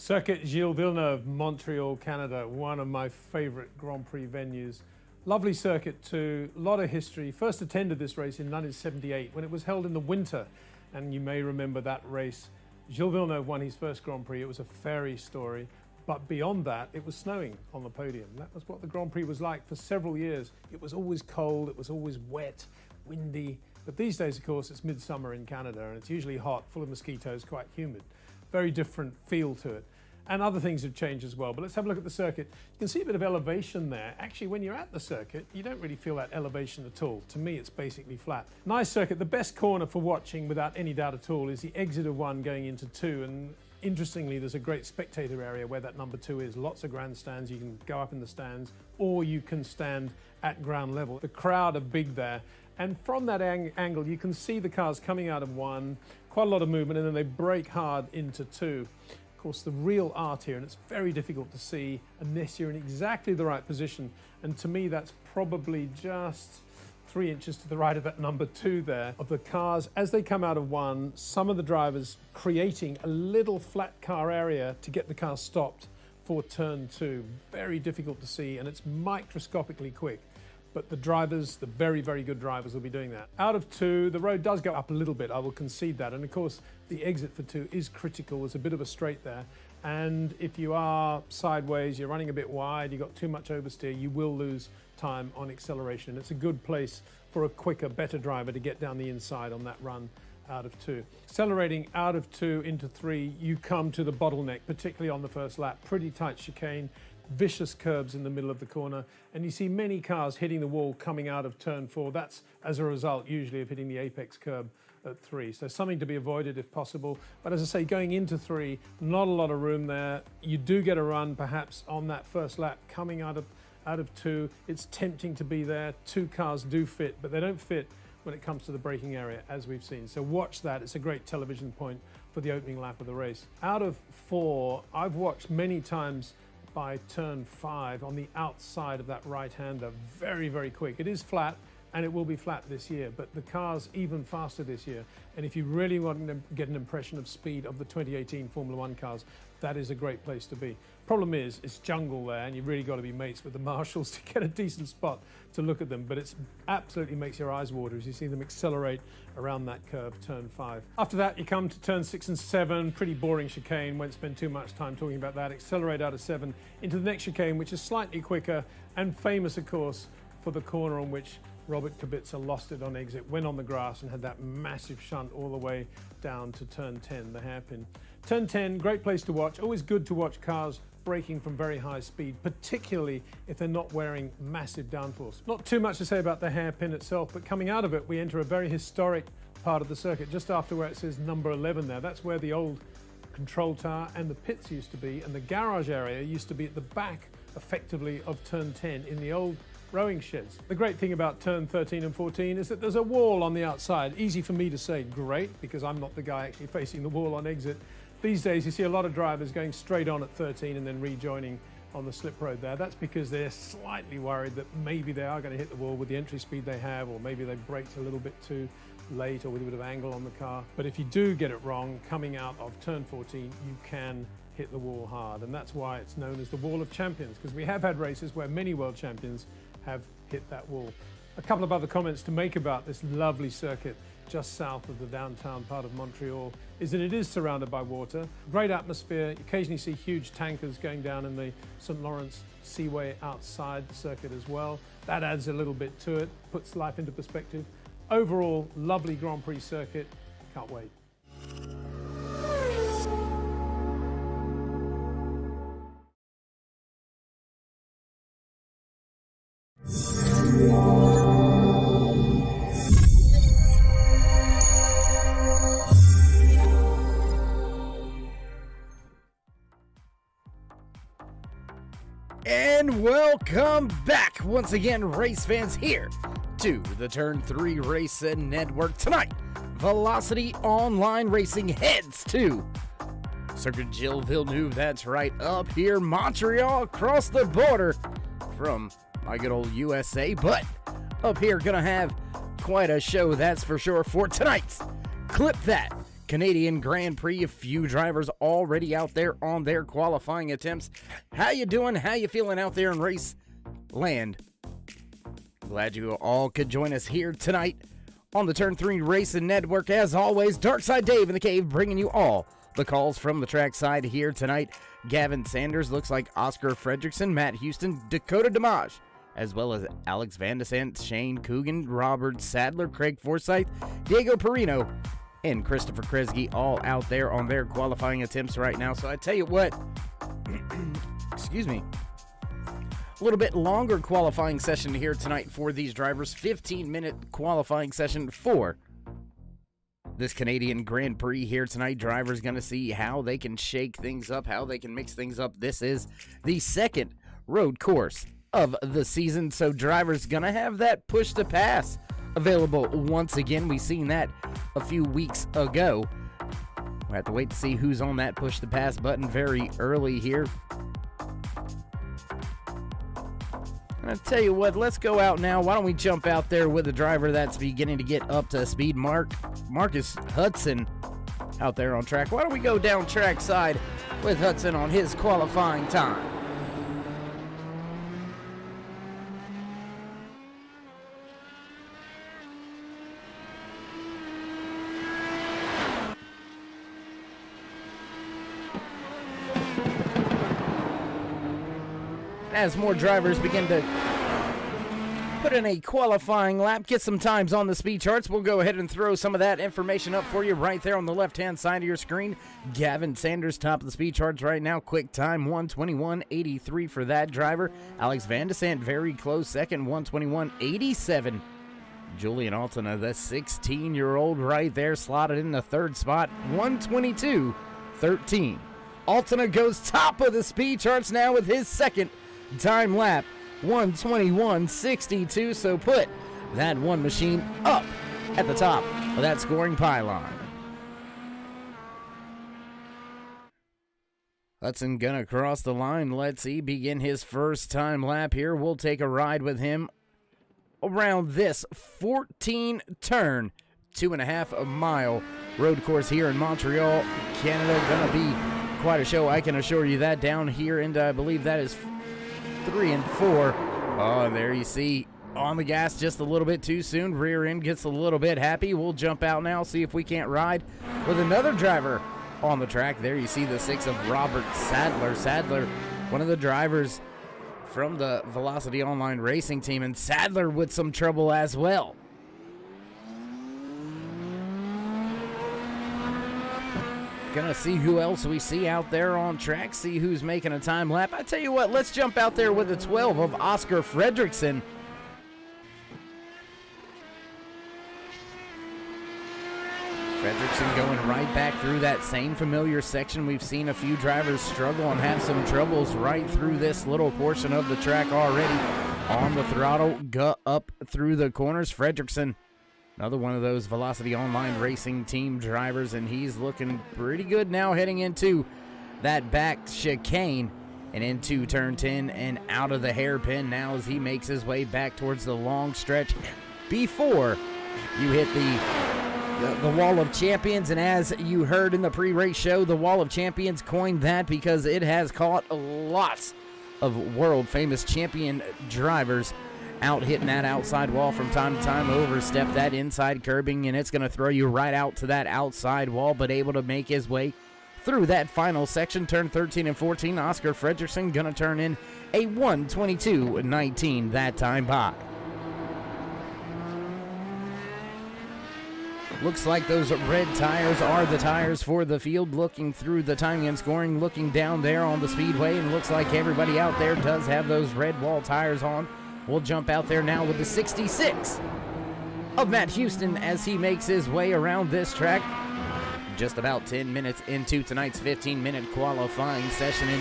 Circuit Gilles Villeneuve, Montreal, Canada, one of my favorite Grand Prix venues. Lovely circuit too, a lot of history. First attended this race in 1978 when it was held in the winter, and you may remember that race. Gilles Villeneuve won his first Grand Prix. It was a fairy story, but beyond that, it was snowing on the podium. That was what the Grand Prix was like for several years. It was always cold, it was always wet, windy, but these days, of course, it's midsummer in Canada, and it's usually hot, full of mosquitoes, quite humid. Very different feel to it. And other things have changed as well. But let's have a look at the circuit. You can see a bit of elevation there. Actually, when you're at the circuit, you don't really feel that elevation at all. To me, it's basically flat. Nice circuit. The best corner for watching, without any doubt at all, is the exit of 1 going into 2. And interestingly, there's a great spectator area where that number 2 is. Lots of grandstands. You can go up in the stands, or you can stand at ground level. The crowd are big there. And from that angle, you can see the cars coming out of 1, quite a lot of movement, and then they brake hard into 2. Of course, the real art here, and it's very difficult to see unless you're in exactly the right position. And to me, that's probably just 3 inches to the right of that number 2 there, of the cars as they come out of 1, some of the drivers creating a little flat car area to get the car stopped for turn 2. Very difficult to see, and it's microscopically quick. But the drivers, the very, very good drivers, will be doing that. Out of 2, the road does go up a little bit, I will concede that. And of course, the exit for 2 is critical. There's a bit of a straight there. And if you are sideways, you're running a bit wide, you've got too much oversteer, you will lose time on acceleration. It's a good place for a quicker, better driver to get down the inside on that run out of 2. Accelerating out of 2 into 3, you come to the bottleneck, particularly on the first lap. Pretty tight chicane. Vicious curbs in the middle of the corner, and you see many cars hitting the wall coming out of turn 4. That's as a result usually of hitting the apex curb at 3. So something to be avoided if possible. But as I say, going into 3, not a lot of room there. You do get a run perhaps on that first lap coming out of 2. It's tempting to be there. 2 cars do fit, but they don't fit when it comes to the braking area, as we've seen. So watch that. It's a great television point for the opening lap of the race. Out of 4, I've watched many times by turn 5 on the outside of that right-hander. Very, very quick. It is flat, and it will be flat this year, but the car's even faster this year. And if you really want to get an impression of speed of the 2018 Formula 1 cars, that is a great place to be. Problem is, it's jungle there, and you've really got to be mates with the marshals to get a decent spot to look at them. But it absolutely makes your eyes water as you see them accelerate around that curve, turn 5. After that, you come to turn 6 and 7, pretty boring chicane. Won't spend too much time talking about that. Accelerate out of 7 into the next chicane, which is slightly quicker and famous, of course, for the corner on which Robert Kubica lost it on exit, went on the grass and had that massive shunt all the way down to turn 10, the hairpin. Turn 10, great place to watch. Always good to watch cars braking from very high speed, particularly if they're not wearing massive downforce. Not too much to say about the hairpin itself, but coming out of it, we enter a very historic part of the circuit, just after where it says number 11 there. That's where the old control tower and the pits used to be, and the garage area used to be at the back, effectively, of turn 10 in the old rowing sheds. The great thing about turn 13 and 14 is that there's a wall on the outside. Easy for me to say great, because I'm not the guy actually facing the wall on exit. These days you see a lot of drivers going straight on at 13 and then rejoining on the slip road there. That's because they're slightly worried that maybe they are going to hit the wall with the entry speed they have, or maybe they braked a little bit too late or with a bit of angle on the car. But if you do get it wrong, coming out of turn 14, you can hit the wall hard. And that's why it's known as the Wall of Champions, because we have had races where many world champions have hit that wall. A couple of other comments to make about this lovely circuit just south of the downtown part of Montreal is that it is surrounded by water. Great atmosphere. You occasionally see huge tankers going down in the St. Lawrence Seaway outside the circuit as well. That adds a little bit to it, puts life into perspective. Overall, lovely Grand Prix circuit. Can't wait. And welcome back once again, race fans, here to the Turn 3 Race Network. Tonight, Velocity Online Racing heads to Circuit Gilles Villeneuve. That's right, up here, Montreal, across the border from my good old USA. But up here, gonna have quite a show, that's for sure, for tonight's ClipThat Canadian Grand Prix. A few drivers already out there on their qualifying attempts. How you doing? How you feeling out there in race land? Glad you all could join us here tonight on the Turn 3 Racing Network. As always, Darkside Dave in the cave bringing you all the calls from the trackside here tonight. Gavin Sanders, looks like Oscar Fredrickson, Matt Houston, Dakota Dimage, as well as Alex Van de Sant, Shane Coogan, Robert Sadler, Craig Forsyth, Diego Perino, and Christopher Kresge, all out there on their qualifying attempts right now. So I tell you what, excuse me, a little bit longer qualifying session here tonight for these drivers. 15-minute qualifying session for this Canadian Grand Prix here tonight. Drivers going to see how they can shake things up, how they can mix things up. This is the second road course of the season, so drivers going to have that push to pass available once again. We seen that a few weeks ago. We'll have to wait to see who's on that push to pass button very early here. And I tell you what, let's go out now. Why don't we jump out there with a driver that's beginning to get up to speed? Marcus Hudson out there on track. Why don't we go down track side with Hudson on his qualifying time? As more drivers begin to put in a qualifying lap, get some times on the speed charts, we'll go ahead and throw some of that information up for you right there on the left-hand side of your screen. Gavin Sanders, top of the speed charts right now. Quick time, 1:21.83 for that driver. Alex Van de Sant, very close second, 1:21.87. Julian Altena, the 16-year-old right there, slotted in the third spot, 1:22.13. Altena goes top of the speed charts now with his second time lap, 1:21.62, so put that one machine up at the top of that scoring pylon. Hudson gonna cross the line. Let's see, begin his first time lap here. We'll take a ride with him around this 14 turn, 2.5 mile road course here in Montreal, Canada. Gonna be quite a show, I can assure you that. Down here, and I believe that is 3 and 4. Oh, and there you see, on the gas just a little bit too soon. Rear end gets a little bit happy. We'll jump out now, see if we can't ride with another driver on the track. There you see the 6 of Robert Sadler. Sadler, one of the drivers from the Velocity Online Racing team, and Sadler with some trouble as well. Gonna see who else we see out there on track, see who's making a time lap. I tell you what, let's jump out there with the 12 of Oscar Fredrickson. Fredrickson going right back through that same familiar section. We've seen a few drivers struggle and have some troubles right through this little portion of the track already. On the throttle, gut up through the corners. Fredrickson, another one of those Velocity Online Racing team drivers, and he's looking pretty good now heading into that back chicane and into turn 10 and out of the hairpin now as he makes his way back towards the long stretch before you hit the Wall of Champions. And as you heard in the pre-race show, the Wall of Champions coined that because it has caught lots of world-famous champion drivers out hitting that outside wall from time to time, overstep that inside curbing, and it's going to throw you right out to that outside wall, but able to make his way through that final section. Turn 13 and 14, Oscar Fredrickson going to turn in a 1:22.19 that time by. Looks like those red tires are the tires for the field. Looking through the timing and scoring, looking down there on the speedway, and looks like everybody out there does have those red wall tires on. We'll jump out there now with the 66 of Matt Houston as he makes his way around this track. Just about 10 minutes into tonight's 15-minute qualifying session, and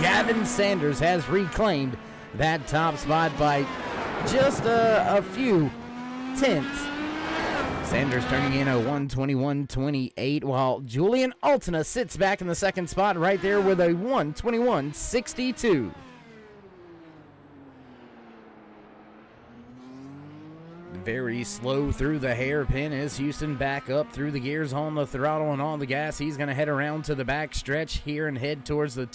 Gavin Sanders has reclaimed that top spot by just a few tenths. Sanders turning in a 1:21.28, while Julian Altena sits back in the second spot right there with a 1:21.62. very slow through the hairpin as Houston back up through the gears on the throttle and on the gas. He's going to head around to the back stretch here and head towards the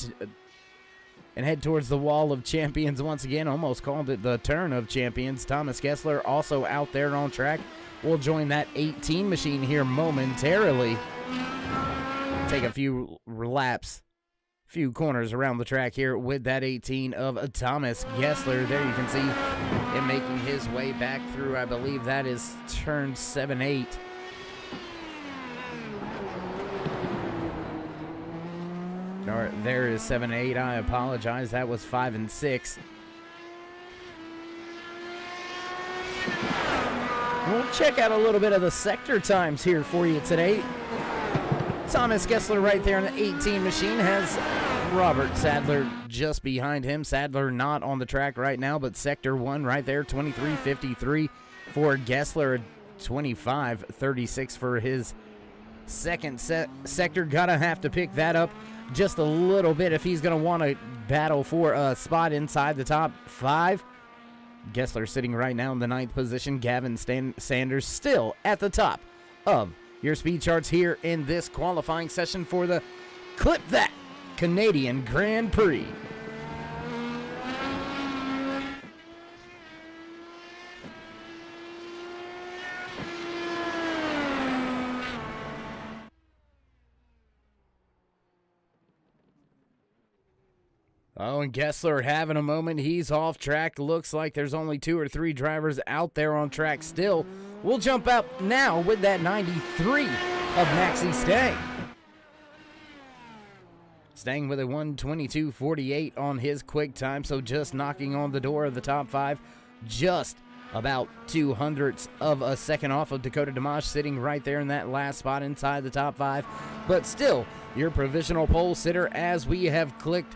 wall of champions once again. Almost called it the turn of champions. Thomas Gessler also out there on track. We'll join that 18 machine here momentarily. Take a few laps, few corners around the track here with that 18 of Thomas Gessler. There you can see him making his way back through, I believe that is turn 7-8. Or there is 7-8. I apologize. That was 5 and 6. We'll check out a little bit of the sector times here for you today. Thomas Gessler right there in the 18 machine has Robert Sadler just behind him. Sadler not on the track right now, but sector 1 right there, 23:53 for Gessler, 25:36 for his second sector. Gonna have to pick that up just a little bit if he's going to want to battle for a spot inside the top 5. Gessler sitting right now in the 9th position. Gavin Sanders still at the top of your speed charts here in this qualifying session for the ClipThat Canadian Grand Prix. Oh, and Gessler having a moment. He's off track. Looks like there's only 2 or 3 drivers out there on track still. We'll jump up now with that 93 of Maxie Stang. Stang with a 1:22.48 on his quick time, so just knocking on the door of the top 5. Just about 0.02 of a second off of Dakota Dimash, sitting right there in that last spot inside the top 5. But still, your provisional pole sitter as we have clicked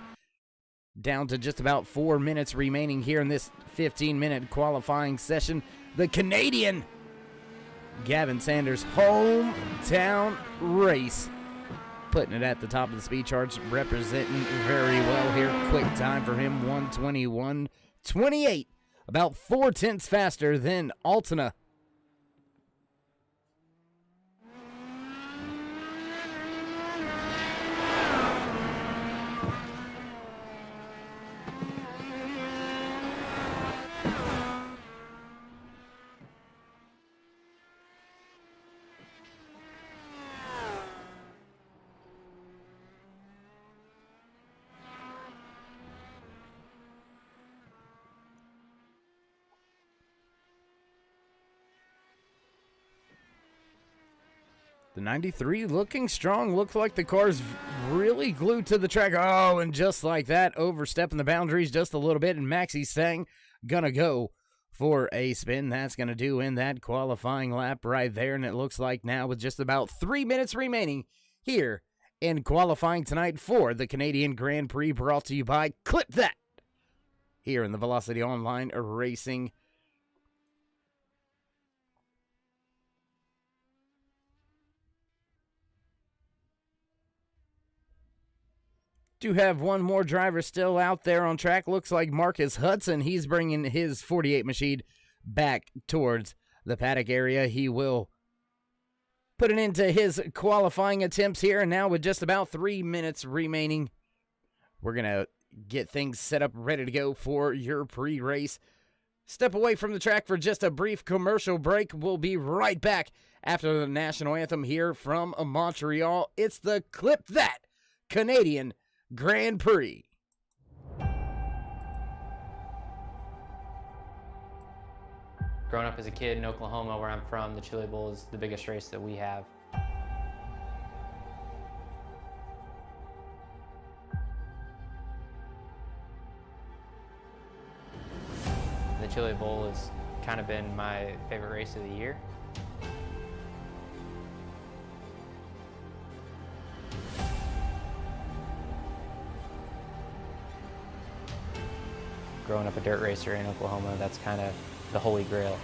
down to just about 4 minutes remaining here in this 15-minute qualifying session. The Canadian Gavin Sanders hometown race, putting it at the top of the speed charts, representing very well here. Quick time for him, 1:21.28, about 0.4 faster than Altona. The 93 looking strong. Looks like the car's really glued to the track. Oh, and just like that, overstepping the boundaries just a little bit. And Maxie Stang gonna go for a spin. That's gonna do in that qualifying lap right there. And it looks like now with just about 3 minutes remaining here in qualifying tonight for the Canadian Grand Prix, brought to you by ClipThat here in the Velocity Online Racing. Do have one more driver still out there on track. Looks like Marcus Hudson. He's bringing his 48 machine back towards the paddock area. He will put it into his qualifying attempts here. And now with just about 3 minutes remaining, we're going to get things set up, ready to go for your pre-race. Step away from the track for just a brief commercial break. We'll be right back after the national anthem here from Montreal. It's the ClipThat Canadian Grand Prix. Growing up as a kid in Oklahoma, where I'm from, the Chili Bowl is the biggest race that we have. The Chili Bowl has kind of been my favorite race of the year. Growing up a dirt racer in Oklahoma, that's kind of the holy grail.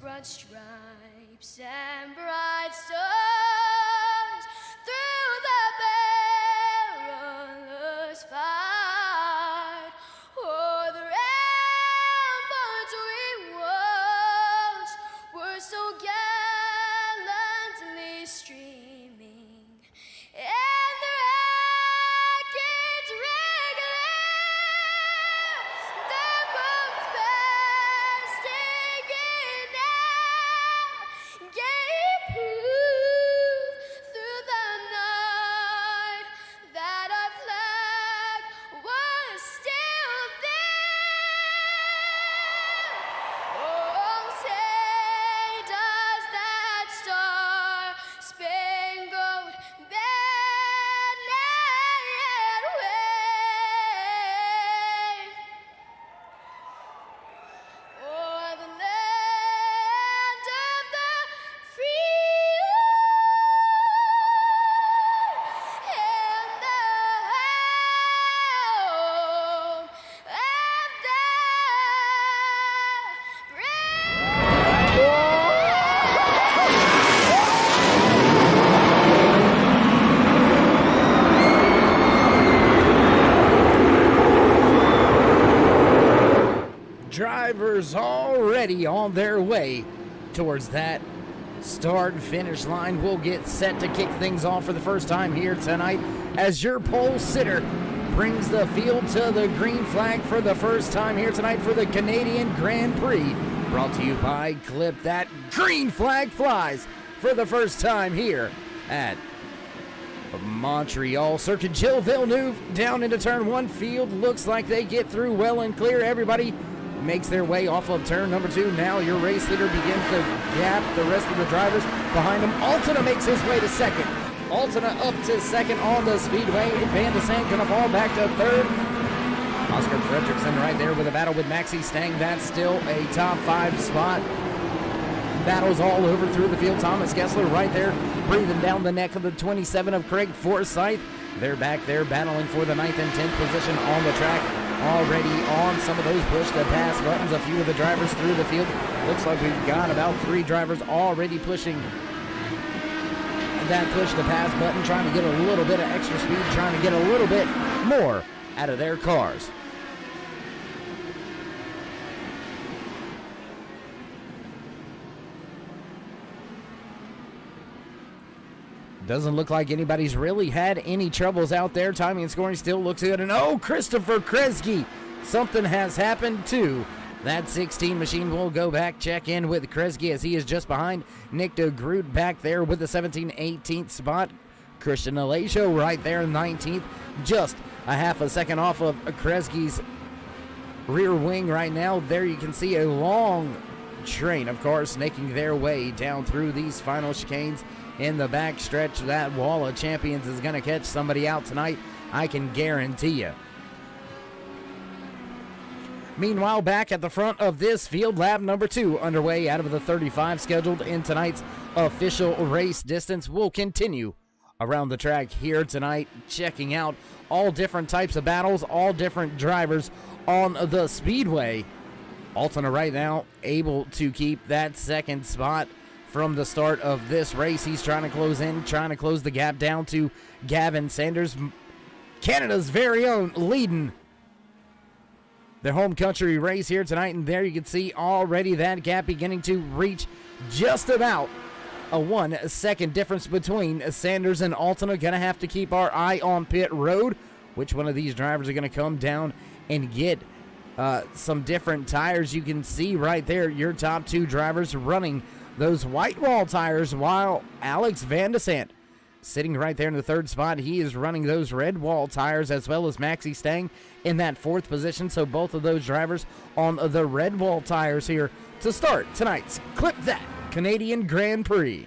broad stripes and bright stars through the perilous fight. Oh, the ramparts we watched were so gallantly streaming, and the rackets regular, the boats bursting in out, gave proof through the night that our flag was still there. Oh, say does that star-spangled banner yet wave o'er the land of the free and the home of the brave. Drivers already on their way towards that start finish line. We'll get set to kick things off for the first time here tonight as your pole sitter brings the field to the green flag for the first time here tonight for the Canadian Grand Prix. Brought to you by ClipThat. Green flag flies for the first time here at Montreal Circuit. Gilles, Villeneuve down into turn one. Field looks like they get through well and clear. Everybody makes their way off of turn number two. Now your race leader begins to gap the rest of the drivers behind him. Altena makes his way to second. Altena up to second on the speedway. Van de Sande gonna fall back to third. Oscar Fredrickson right there with a battle with Maxi Stang. That's still a top five spot. Battles all over through the field. Thomas Gessler right there breathing down the neck of the 27 of Craig Forsyth. They're back there battling for the 9th and 10th position on the track. Already on some of those push-to-pass buttons. A few of the drivers through the field. Looks like we've got about 3 drivers already pushing that push-to-pass button, trying to get a little bit of extra speed, trying to get a little bit more out of their cars. Doesn't look like anybody's really had any troubles out there. Timing and scoring still looks good. And oh, Christopher Kresge. Something has happened too. That 16 machine will go back, check in with Kresge as he is just behind Nick de Groot back there with the 17-18th spot. Christian Alesio right there, 19th. Just a half a second off of Kresge's rear wing right now. There you can see a long train, of course, making their way down through these final chicanes. In the back stretch, that wall of champions is going to catch somebody out tonight, I can guarantee you. Meanwhile, back at the front of this field, lap number 2 underway out of the 35 scheduled in tonight's official race distance. Will continue around the track here tonight, checking out all different types of battles, all different drivers on the speedway. Altena right now able to keep that second spot from the start of this race. He's trying to close in, trying to close the gap down to Gavin Sanders, Canada's very own, leading the home country race here tonight. And there you can see already that gap beginning to reach just about a 1 second difference between Sanders and Altena. Gonna have to keep our eye on pit road. Which one of these drivers are gonna come down and get some different tires? You can see right there your top 2 drivers running those white wall tires, while Alex Van de Sande sitting right there in the 3rd spot. He is running those red wall tires, as well as Maxi Stang in that 4th position. So both of those drivers on the red wall tires here to start tonight's ClipThat Canadian Grand Prix.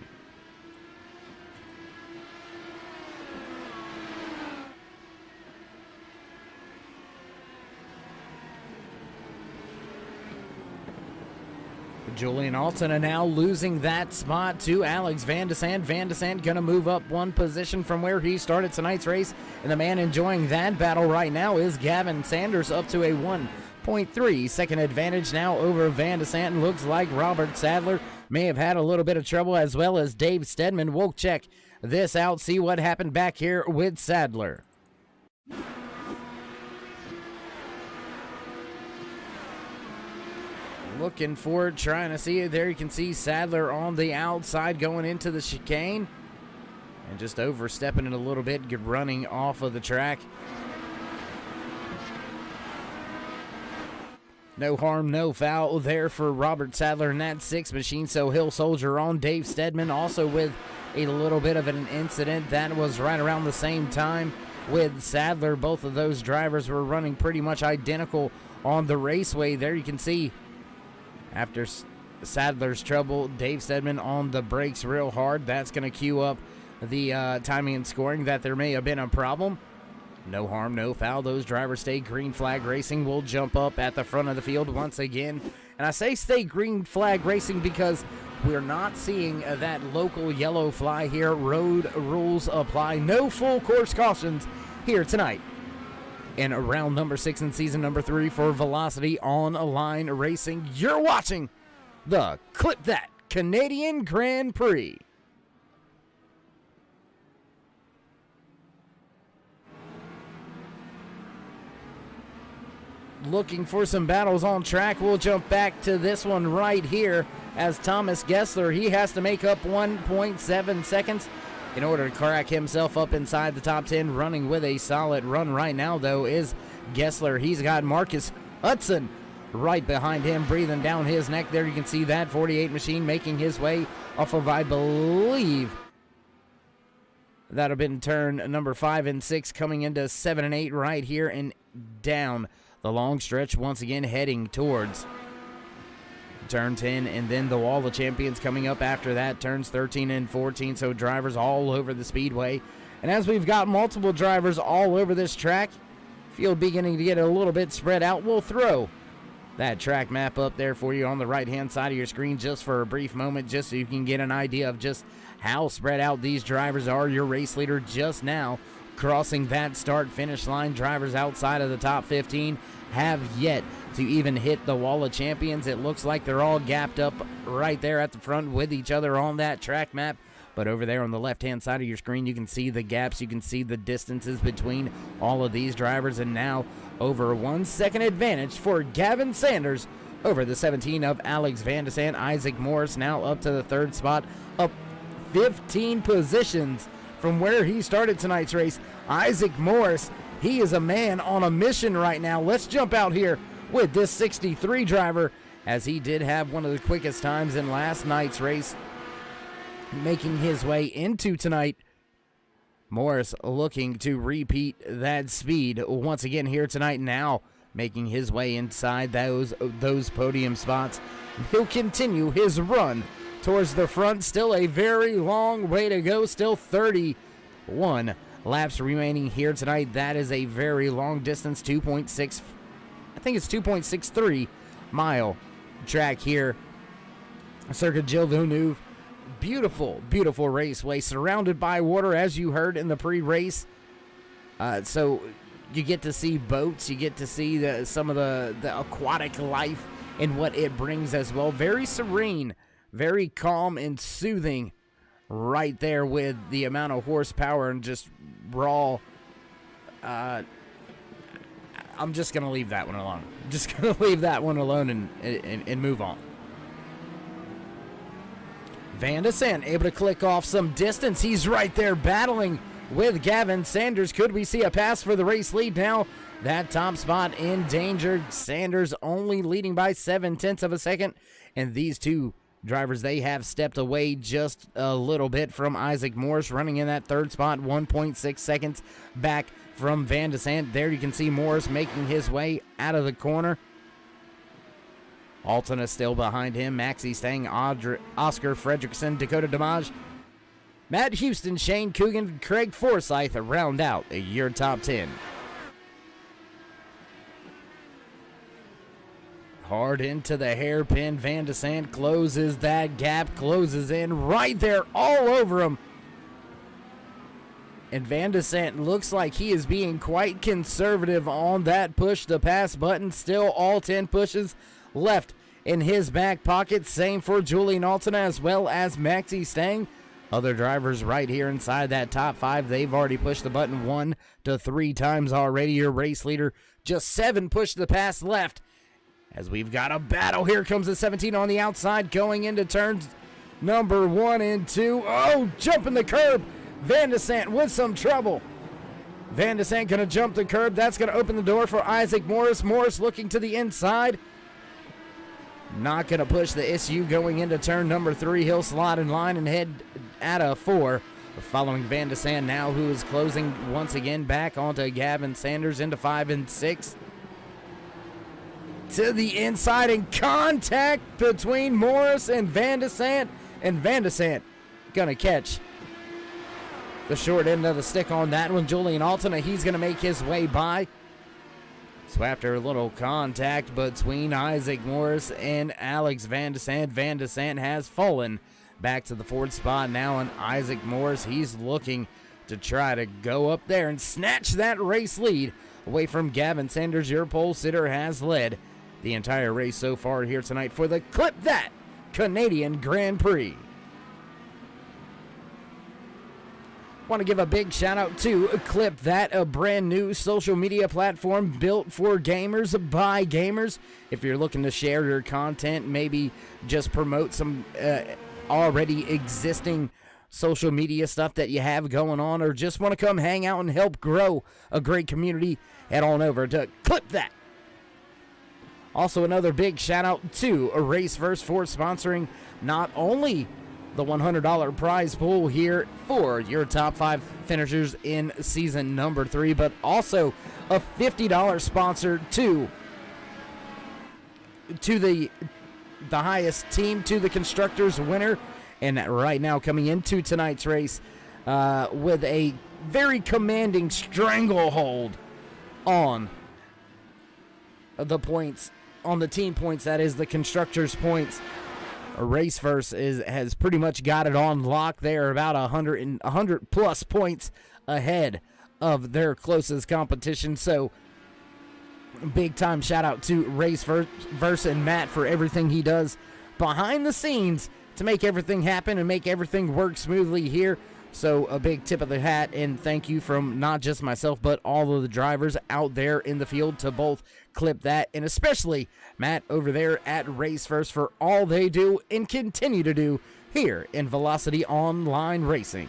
Julian Altena now losing that spot to Alex Van de Sande. Van de Sande going to move up 1 position from where he started tonight's race. And the man enjoying that battle right now is Gavin Sanders, up to a 1 0.3 second advantage now over Van de Sant. Looks like Robert Sadler may have had a little bit of trouble, as well as Dave Stedman. We'll check this out, see what happened back here with Sadler. Looking for it, trying to see it. There you can see Sadler on the outside going into the chicane and just overstepping it a little bit, running off of the track. No harm, no foul there for Robert Sadler in that 6 machine, so he'll soldier on. Dave Stedman also with a little bit of an incident. That was right around the same time with Sadler. Both of those drivers were running pretty much identical on the raceway. There you can see after Sadler's trouble, Dave Stedman on the brakes real hard. That's going to cue up the timing and scoring that there may have been a problem. No harm, no foul. Those drivers stay green flag racing. Will jump up at the front of the field once again. And I say stay green flag racing because we're not seeing that local yellow fly here. Road rules apply. No full course cautions here tonight in round number 6 and season number 3 for Velocity Online Racing. You're watching the ClipThat Canadian Grand Prix. Looking for some battles on track. We'll jump back to this one right here as Thomas Gessler, he has to make up 1.7 seconds in order to crack himself up inside the top 10. Running with a solid run right now, though, is Gessler. He's got Marcus Hudson right behind him, breathing down his neck. There you can see that 48 machine making his way off of, I believe, that have been turn number 5 and 6, coming into 7 and 8 right here and down the long stretch, once again heading towards turn 10, and then the Wall of Champions coming up after that, turns 13 and 14, so drivers all over the speedway. And as we've got multiple drivers all over this track, field beginning to get a little bit spread out, we'll throw that track map up there for you on the right-hand side of your screen just for a brief moment, just so you can get an idea of just how spread out these drivers are. Your race leader just now crossing that start-finish line. Drivers outside of the top 15 have yet to even hit the Wall of Champions. It looks like they're all gapped up right there at the front with each other on that track map. But over there on the left-hand side of your screen, you can see the gaps. You can see the distances between all of these drivers. And now over 1 second advantage for Gavin Sanders over the 17 of Alex Van de Sant. Isaac Morris now up to the 3rd spot, up 15 positions from where he started tonight's race. Isaac Morris, he is a man on a mission right now. Let's jump out here with this 63 driver, as he did have one of the quickest times in last night's race, making his way into tonight. Morris looking to repeat that speed once again here tonight, now making his way inside those podium spots. He'll continue his run towards the front. Still a very long way to go. Still 31 laps remaining here tonight. That is a very long distance. 2.6, I think it's 2.63 mile track here. Circuit Gilles Villeneuve. Beautiful, beautiful raceway surrounded by water, as you heard in the pre-race. So you get to see boats. You get to see some of the aquatic life and what it brings as well. Very serene, very calm and soothing right there with the amount of horsepower and just raw. I'm just going to leave that one alone. Just going to leave that one alone and move on. Van de Sant able to click off some distance. He's right there battling with Gavin Sanders. Could we see a pass for the race lead now? That top spot in danger. Sanders only leading by 0.7 of a second. And these two drivers, they have stepped away just a little bit from Isaac Morris, running in that 3rd spot, 1.6 seconds back from Van de Sant. There you can see Morris making his way out of the corner. Alton is still behind him. Maxie Stang, Oscar Fredrickson, Dakota Damage, Matt Houston, Shane Coogan, Craig Forsyth round out your top 10. Hard into the hairpin. Van de Sant closes that gap, closes in right there all over him. And Van de Sant looks like he is being quite conservative on that push to pass button. Still all 10 pushes left in his back pocket. Same for Julian Altona as well as Maxi Stang. Other drivers right here inside that top 5. They've already pushed the button 1 to 3 times already. Your race leader, just 7 push to pass left. As we've got a battle. Here comes the 17 on the outside going into turns number 1 and 2. Oh, jumping the curb. Van de Sant with some trouble. Van de Sant going to jump the curb. That's going to open the door for Isaac Morris. Morris looking to the inside. Not going to push the issue going into turn number 3. He'll slide in line and head at a 4. Following Van de Sant now, who is closing once again back onto Gavin Sanders into 5 and 6. To the inside and contact between Morris and Van de Sant. And Van de Sant going to catch the short end of the stick on that one. Julian Altona, he's going to make his way by. So after a little contact between Isaac Morris and Alex Van de Sant has fallen back to the 4th spot now. And Isaac Morris, he's looking to try to go up there and snatch that race lead away from Gavin Sanders. Your pole sitter has led the entire race so far here tonight for the ClipThat Canadian Grand Prix. Want to give a big shout out to ClipThat, a brand new social media platform built for gamers by gamers. If you're looking to share your content, maybe just promote some already existing social media stuff that you have going on, or just want to come hang out and help grow a great community, head on over to ClipThat. Also, another big shout out to RaceVerse for sponsoring not only the $100 prize pool here for your top 5 finishers in season number 3, but also a $50 sponsor to the highest team, to the constructors winner. And right now coming into tonight's race with a very commanding stranglehold on the points, on the team points, that is the constructors points. RaceVerse has pretty much got it on lock. They are about 100 plus points ahead of their closest competition. So big time shout out to RaceVerse and Matt for everything he does behind the scenes to make everything happen and make everything work smoothly here. So a big tip of the hat and thank you from not just myself, but all of the drivers out there in the field to both ClipThat and especially Matt over there at RaceVerse for all they do and continue to do here in Velocity Online Racing.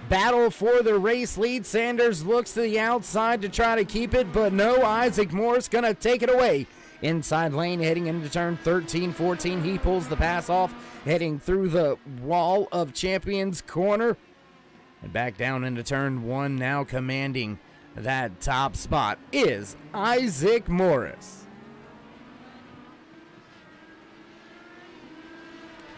Battle for the race lead. Sanders looks to the outside to try to keep it, but no, Isaac Morris going to take it away. Inside lane heading into turn 13, 14. He pulls the pass off, heading through the wall of Champions Corner. And back down into turn 1, now commanding that top spot is Isaac Morris.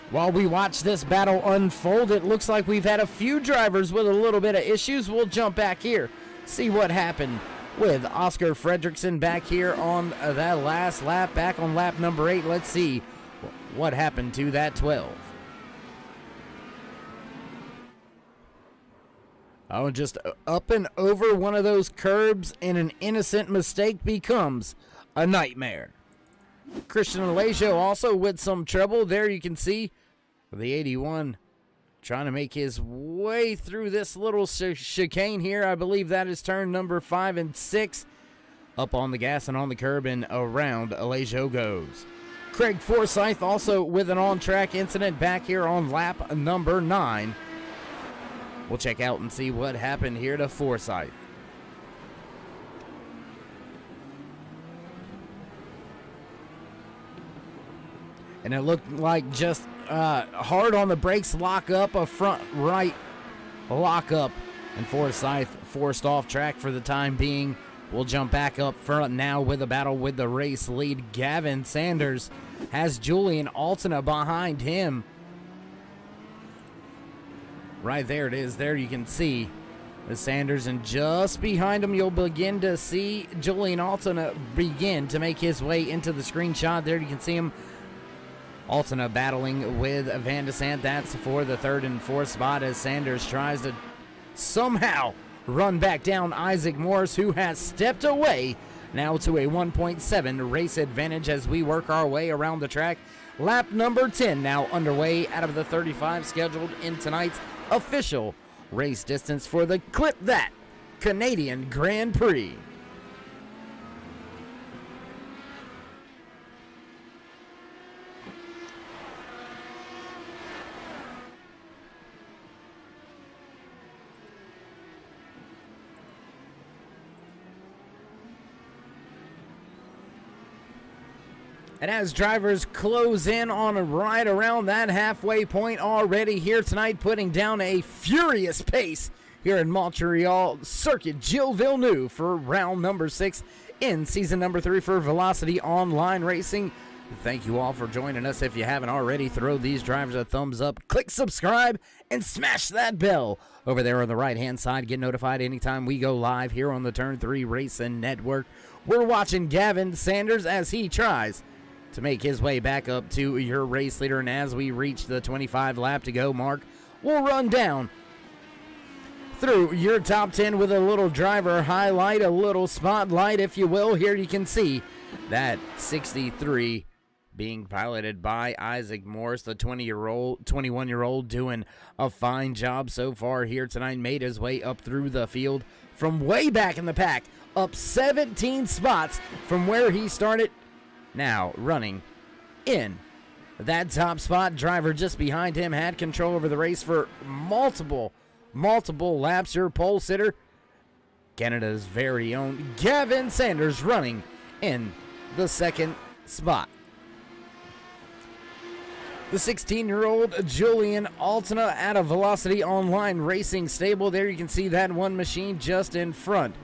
While we watch this battle unfold, it looks like we've had a few drivers with a little bit of issues. We'll jump back here, see what happened with Oscar Fredrickson back here on that last lap, back on lap number 8. Let's see what happened to that 12. Oh, just up and over one of those curbs, and an innocent mistake becomes a nightmare. Christian Alejo also with some trouble. There you can see the 81 trying to make his way through this little chicane here. I believe that is turn number 5 and 6. Up on the gas and on the curb and around Alejo goes. Craig Forsyth also with an on-track incident back here on lap number 9. We'll check out and see what happened here to Forsyth. And it looked like just hard on the brakes, lock up, a front right lock up, and Forsyth forced off track for the time being. We'll jump back up front now with a battle with the race lead. Gavin Sanders has Julian Altona behind him. Right there it is. There you can see the Sanders, and just behind him you'll begin to see Julian Altona begin to make his way into the screenshot. There you can see him Altena battling with Van de Sant. That's for the third and fourth spot as Sanders tries to somehow run back down Isaac Morris, who has stepped away now to a 1.7 race advantage as we work our way around the track. Lap number 10 now underway out of the 35 scheduled in tonight's official race distance for the ClipThat Canadian Grand Prix. And as drivers close in on right around that halfway point already here tonight, putting down a furious pace here in Montreal Circuit, Gilles Villeneuve for round number 6 in season number 3 for Velocity Online Racing. Thank you all for joining us. If you haven't already, throw these drivers a thumbs up, click subscribe, and smash that bell over there on the right-hand side. Get notified anytime we go live here on the Turn 3 Racing Network. We're watching Gavin Sanders as he tries to make his way back up to your race leader. And as we reach the 25 lap to go mark, we'll run down through your top 10 with a little driver highlight, a little spotlight, if you will. Here you can see that 63 being piloted by Isaac Morris, the 21-year-old doing a fine job so far here tonight. Made his way up through the field from way back in the pack, up 17 spots from where he started. Now running in that top spot. Driver just behind him had control over the race for multiple laps. Your pole sitter, Canada's very own Gavin Sanders, running in the second spot. The 16-year-old Julian Altena out of Velocity Online Racing Stable. There you can see that one machine just in front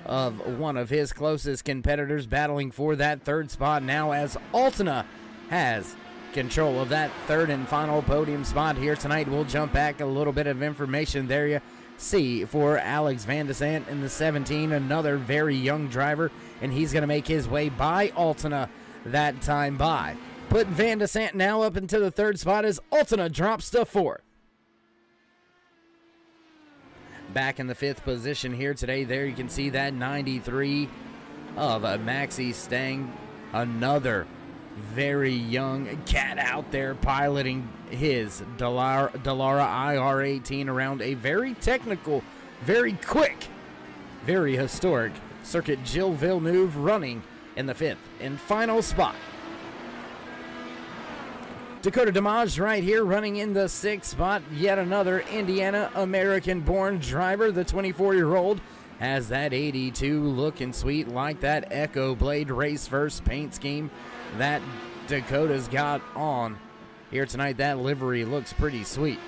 of one of his closest competitors, battling for that third spot now as Altena has control of that third and final podium spot here tonight. We'll jump back a little bit of information there you see for Alex Van de Sant in the 17, another very young driver, and he's going to make his way by Altena that time by. Put Van de Sant now up into the third spot as Altena drops to fourth. Back in the fifth position here today, there you can see that 93 of Maxi Stang, another very young cat out there piloting his Dallara IR-18 around a very technical, very quick, very historic circuit. Gilles Villeneuve running in the fifth and final spot. Dakota Damage right here running in the sixth spot. Yet another Indiana American-born driver. The 24-year-old has that 82 looking sweet, like that Echo Blade Race First paint scheme that Dakota's got on here tonight. That livery looks pretty sweet.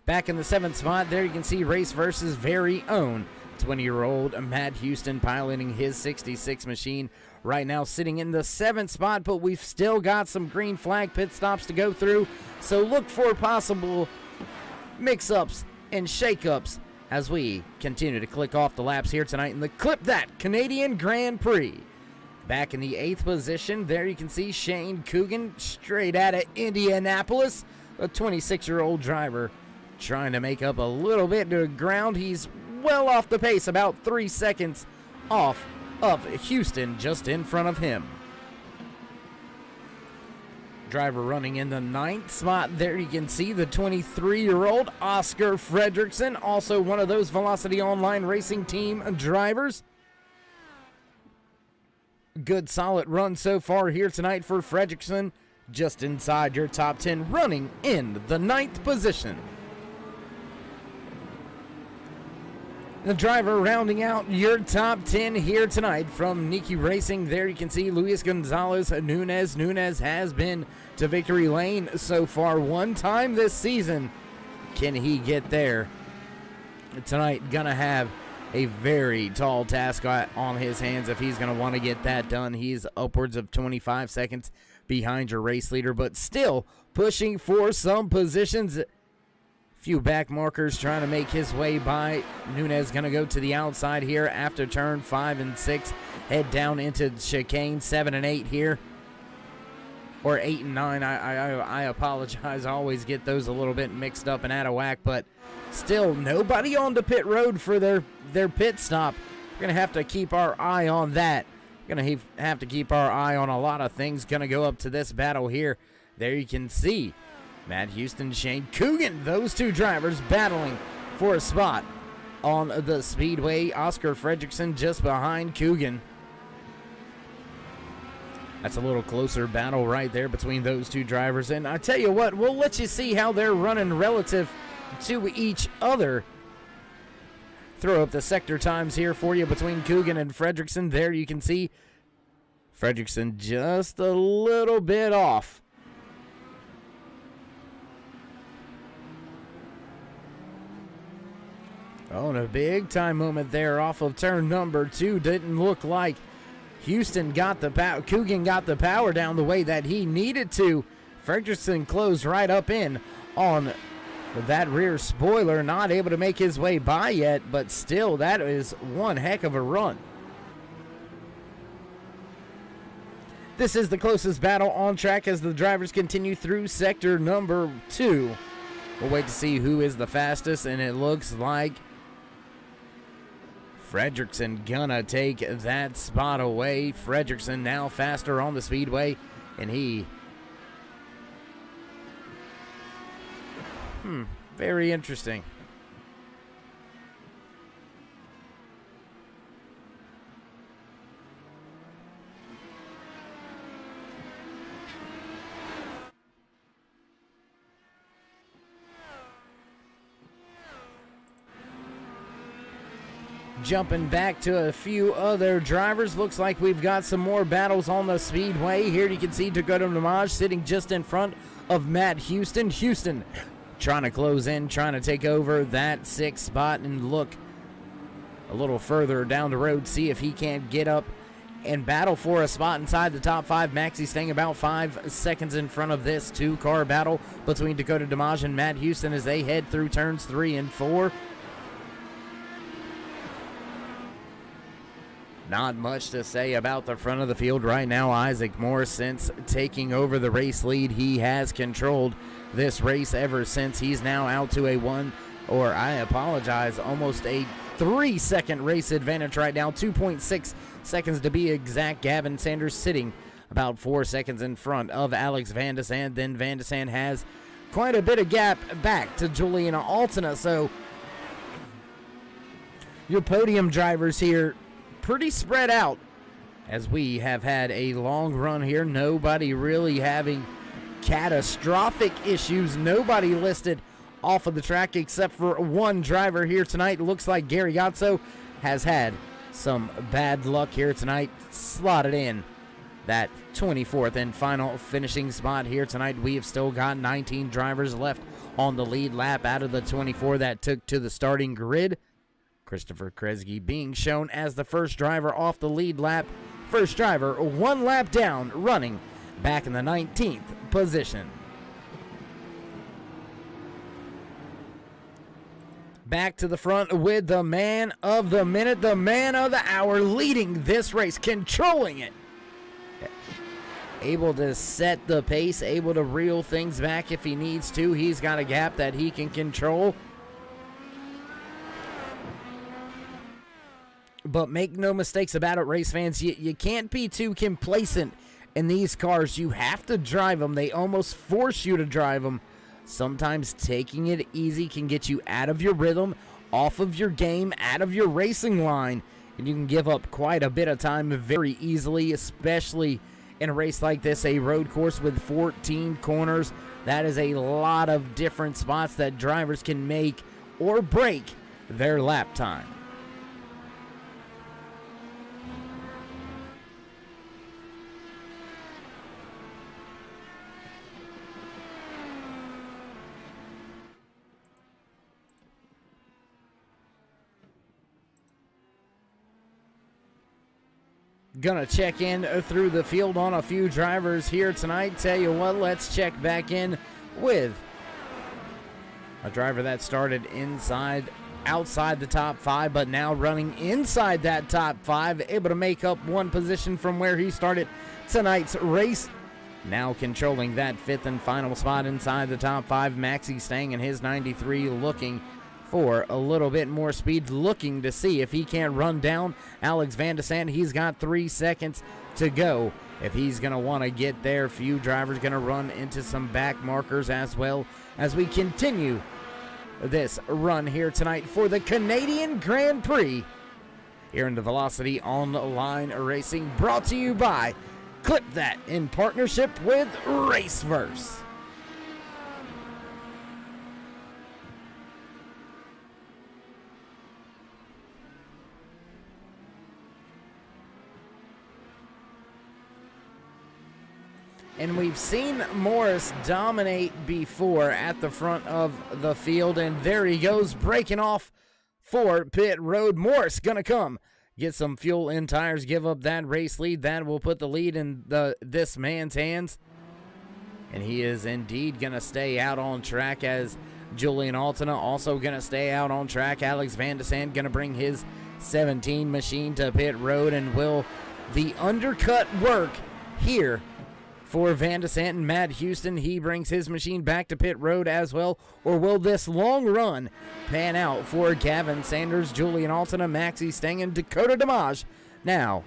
Back in the seventh spot, there you can see Race Verse's very own 20-year-old Matt Houston piloting his 66 machine. Right now sitting in the seventh spot, but we've still got some green flag pit stops to go through, so look for possible mix-ups and shake-ups as we continue to click off the laps here tonight in the ClipThat Canadian Grand Prix. Back in the eighth position, there you can see Shane Coogan straight out of Indianapolis, a 26-year-old driver trying to make up a little bit to ground. He's well off the pace, about 3 seconds off of Houston just in front of him. Driver running in the ninth spot, there you can see the 23-year-old Oscar Fredrickson, also one of those Velocity Online Racing Team drivers. Good solid run so far here tonight for Fredrickson, just inside your top 10, running in the ninth position. The driver rounding out your top 10 here tonight from Niki Racing. There you can see Luis Gonzalez Nunez. Nunez has been to victory lane so far one time this season. Can he get there tonight? Gonna have a very tall task on his hands if he's gonna want to get that done. He's upwards of 25 seconds behind your race leader, but still pushing for some positions. Few back markers trying to make his way by. Nunez going to go to the outside here after turn 5 and 6. Head down into chicane 7 and 8 here. or 8 and 9. I apologize. I always get those a little bit mixed up and out of whack, but still nobody on the pit road for their pit stop. We're going to have to keep our eye on that. We're going to have to keep our eye on a lot of things. Going to go up to this battle here. There you can see Matt Houston, Shane Coogan, those two drivers battling for a spot on the speedway. Oscar Fredrickson just behind Coogan. That's a little closer battle right there between those two drivers. And I tell you what, we'll let you see how they're running relative to each other. Throw up the sector times here for you between Coogan and Fredrickson. There you can see Fredrickson just a little bit off. Oh, and a big time moment there off of turn number 2. Didn't look like Houston got the Coogan got the power down the way that he needed to. Fredrickson closed right up in on that rear spoiler, not able to make his way by yet, but still, that is one heck of a run. This is the closest battle on track as the drivers continue through sector number 2. We'll wait to see who is the fastest, and it looks like Fredrickson gonna take that spot away. Fredrickson now faster on the speedway, and he... very interesting. Jumping back to a few other drivers. Looks like we've got some more battles on the speedway. Here you can see Dakota Namaj sitting just in front of Matt Houston. Houston trying to close in, trying to take over that 6th spot and look a little further down the road, see if he can't get up and battle for a spot inside the top 5. Maxie staying about 5 seconds in front of this 2-car battle between Dakota Namaj and Matt Houston as they head through turns 3 and 4. Not much to say about the front of the field right now. Isaac Moore, since taking over the race lead, he has controlled this race ever since. He's now out to a almost a 3-second race advantage right now. 2.6 seconds to be exact. Gavin Sanders sitting about 4 seconds in front of Alex Van de Sande. Then Van de Sande has quite a bit of gap back to Juliana Altina. So your podium drivers here pretty spread out as we have had a long run here. Nobody really having catastrophic issues. Nobody listed off of the track except for one driver here tonight. It looks like Gary Gazzo has had some bad luck here tonight. Slotted in that 24th and final finishing spot here tonight. We have still got 19 drivers left on the lead lap out of the 24 that took to the starting grid. Christopher Kresge being shown as the first driver off the lead lap. First driver 1 lap down, running back in the 19th position. Back to the front with the man of the minute, the man of the hour, leading this race, controlling it. Able to set the pace, able to reel things back if he needs to. He's got a gap that he can control. But make no mistakes about it, race fans. You can't be too complacent in these cars. You have to drive them. They almost force you to drive them. Sometimes taking it easy can get you out of your rhythm, off of your game, out of your racing line. And you can give up quite a bit of time very easily, especially in a race like this, a road course with 14 corners. That is a lot of different spots that drivers can make or break their lap time. Gonna check in through the field on a few drivers here tonight. Tell you what, let's check back in with a driver that started outside the top 5, but now running inside that top 5, able to make up one position from where he started tonight's race. Now controlling that 5th and final spot inside the top 5. Maxie staying in his 93, looking for a little bit more speed, looking to see if he can't run down Alex Van de Sande. He's got 3 seconds to go if he's going to want to get there. Few drivers going to run into some back markers as well as we continue this run here tonight for the Canadian Grand Prix here in the Velocity Online Racing, brought to you by ClipThat in partnership with Raceverse. And we've seen Morris dominate before at the front of the field, and there he goes, breaking off for pit road. Morris gonna come get some fuel in tires, give up that race lead. That will put the lead in this man's hands, and he is indeed gonna stay out on track, as Julian Altena also gonna stay out on track. Alex Van de Sande gonna bring his 17 machine to pit road, and will the undercut work here for Van de Sande? And Matt Houston, he brings his machine back to pit road as well. Or will this long run pan out for Gavin Sanders, Julian Altena, Maxie Stangen, Dakota Dimage? Now,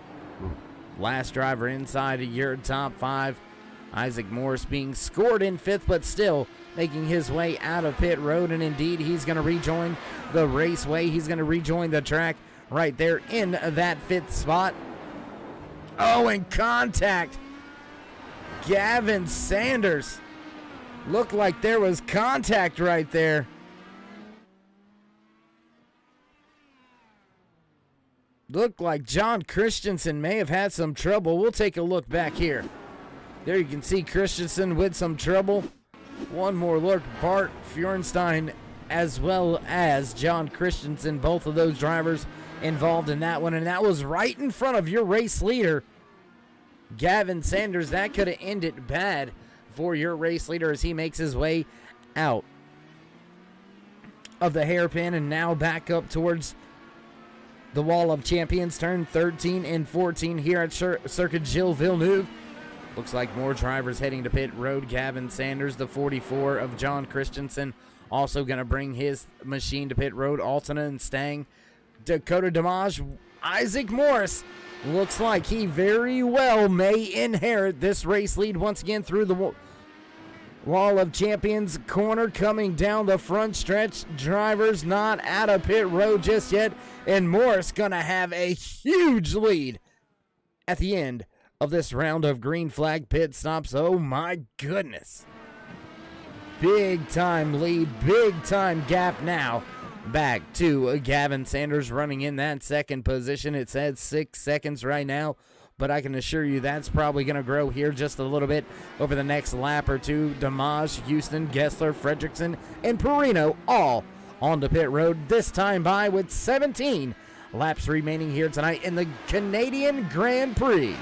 last driver inside your top 5. Isaac Morris being scored in 5th, but still making his way out of pit road. And indeed, he's going to rejoin the raceway. He's going to rejoin the track right there in that 5th spot. Oh, and contact. Gavin Sanders. Looked like there was contact right there. Looked like John Christensen may have had some trouble. We'll take a look back here. There you can see Christensen with some trouble. One more look. Bart Feurenstein as well as John Christensen, both of those drivers involved in that one. And that was right in front of your race leader, Gavin Sanders. That could have ended bad for your race leader as he makes his way out of the hairpin and now back up towards the Wall of Champions, turn 13 and 14 here at Circuit Gilles Villeneuve. Looks like more drivers heading to pit road. Gavin Sanders, the 44 of John Christensen, also going to bring his machine to pit road. Altena and Stang, Dakota Dimage, Isaac Morris. Looks like he very well may inherit this race lead once again through the Wall of Champions corner, coming down the front stretch. Drivers not out of pit road just yet, and Morris gonna have a huge lead at the end of this round of green flag pit stops. Oh my goodness. Big time lead, big time gap now. Back to Gavin Sanders running in that second position. It says 6 seconds right now, but I can assure you that's probably going to grow here just a little bit over the next lap or two. Dimage, Houston, Gessler, Fredrickson, and Perino all on the pit road, this time by with 17 laps remaining here tonight in the Canadian Grand Prix.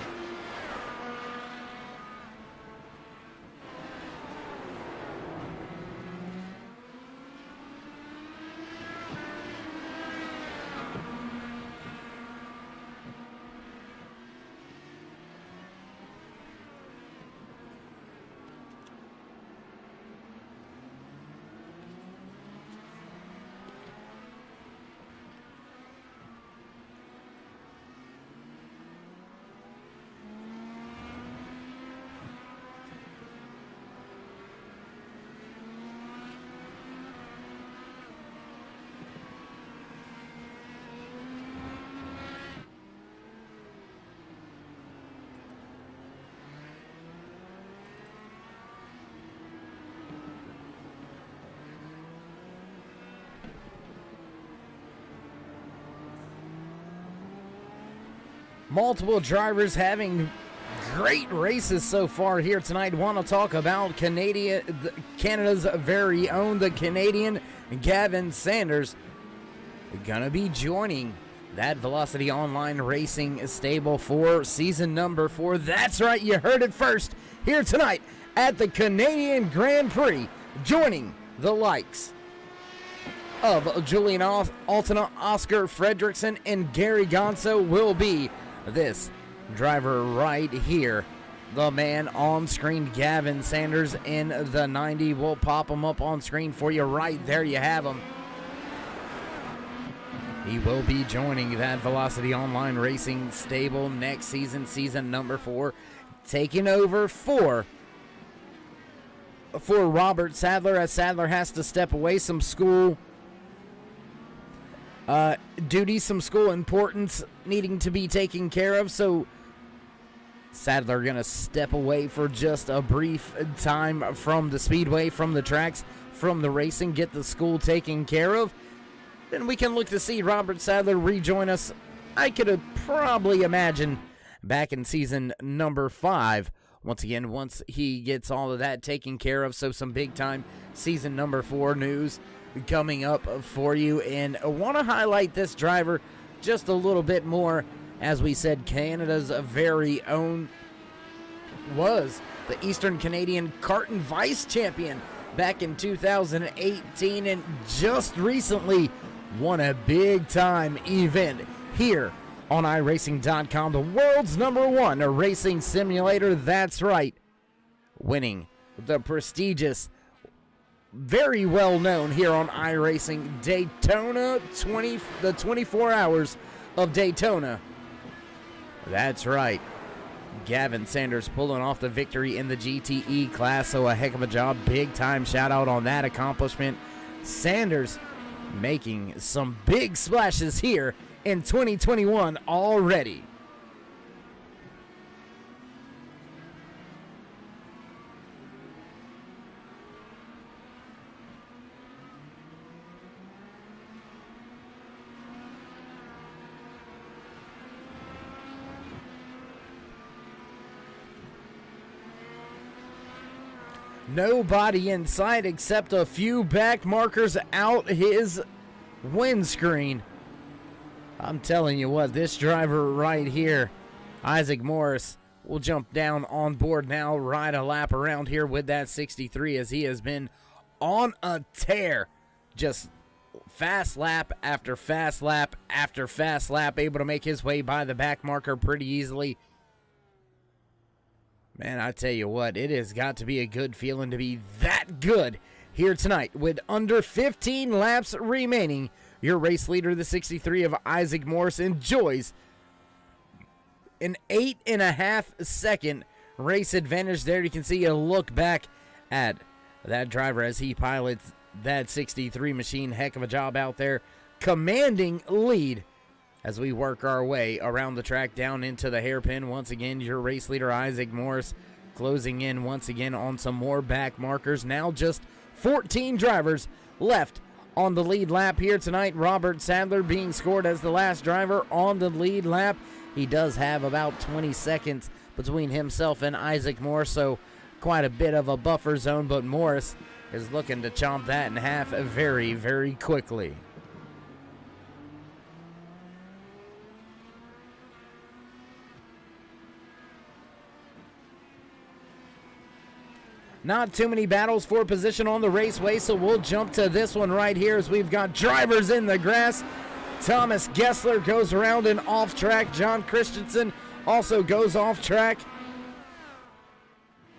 Multiple drivers having great races so far here tonight. Want to talk about Canada's very own, the Canadian Gavin Sanders, gonna be joining that Velocity Online Racing stable for season number 4. That's right, you heard it first here tonight at the Canadian Grand Prix, joining the likes of Julian Altena, Oscar Fredrickson, and Gary Gonso will be this driver right here the man on screen, Gavin Sanders in the 90. We'll pop him up on screen for you right there. You have him. He will be joining that Velocity Online Racing stable next season, season number 4, taking over for Robert Sadler, as Sadler has to step away. Some school duties, some school importance needing to be taken care of, so Sadler going to step away for just a brief time from the speedway, from the tracks, from the racing, get the school taken care of. Then we can look to see Robert Sadler rejoin us. I could have probably imagined back in season number 5. Once again, once he gets all of that taken care of, so some big-time season number 4 news coming up for you. And I want to highlight this driver just a little bit more. As we said, Canada's very own, was the Eastern Canadian Karting Vice Champion back in 2018, and just recently won a big-time event here on iRacing.com, the world's #1 racing simulator. That's right, winning the prestigious, very well known here on iRacing, Daytona the 24 Hours of Daytona. That's right, Gavin Sanders pulling off the victory in the GTE class, so a heck of a job. Big time shout out on that accomplishment. Sanders making some big splashes here in 2021 already. Nobody in sight except a few back markers out his windscreen. I'm telling you what, this driver right here, Isaac Morris, will jump down on board now, ride a lap around here with that 63, as he has been on a tear. Just fast lap after fast lap after fast lap, able to make his way by the back marker pretty easily. Man, I tell you what, it has got to be a good feeling to be that good here tonight with under 15 laps remaining. Your race leader, the 63 of Isaac Morris, enjoys an 8.5 second race advantage there. You can see a look back at that driver as he pilots that 63 machine. Heck of a job out there, commanding lead as we work our way around the track down into the hairpin. Once again, your race leader, Isaac Morris, closing in once again on some more back markers. Now just 14 drivers left on the lead lap here tonight. Robert Sadler being scored as the last driver on the lead lap. He does have about 20 seconds between himself and Isaac Morris, so quite a bit of a buffer zone, but Morris is looking to chomp that in half very, very quickly. Not too many battles for position on the raceway, so we'll jump to this one right here as we've got drivers in the grass. Thomas Gessler goes around and off track. John Christensen also goes off track.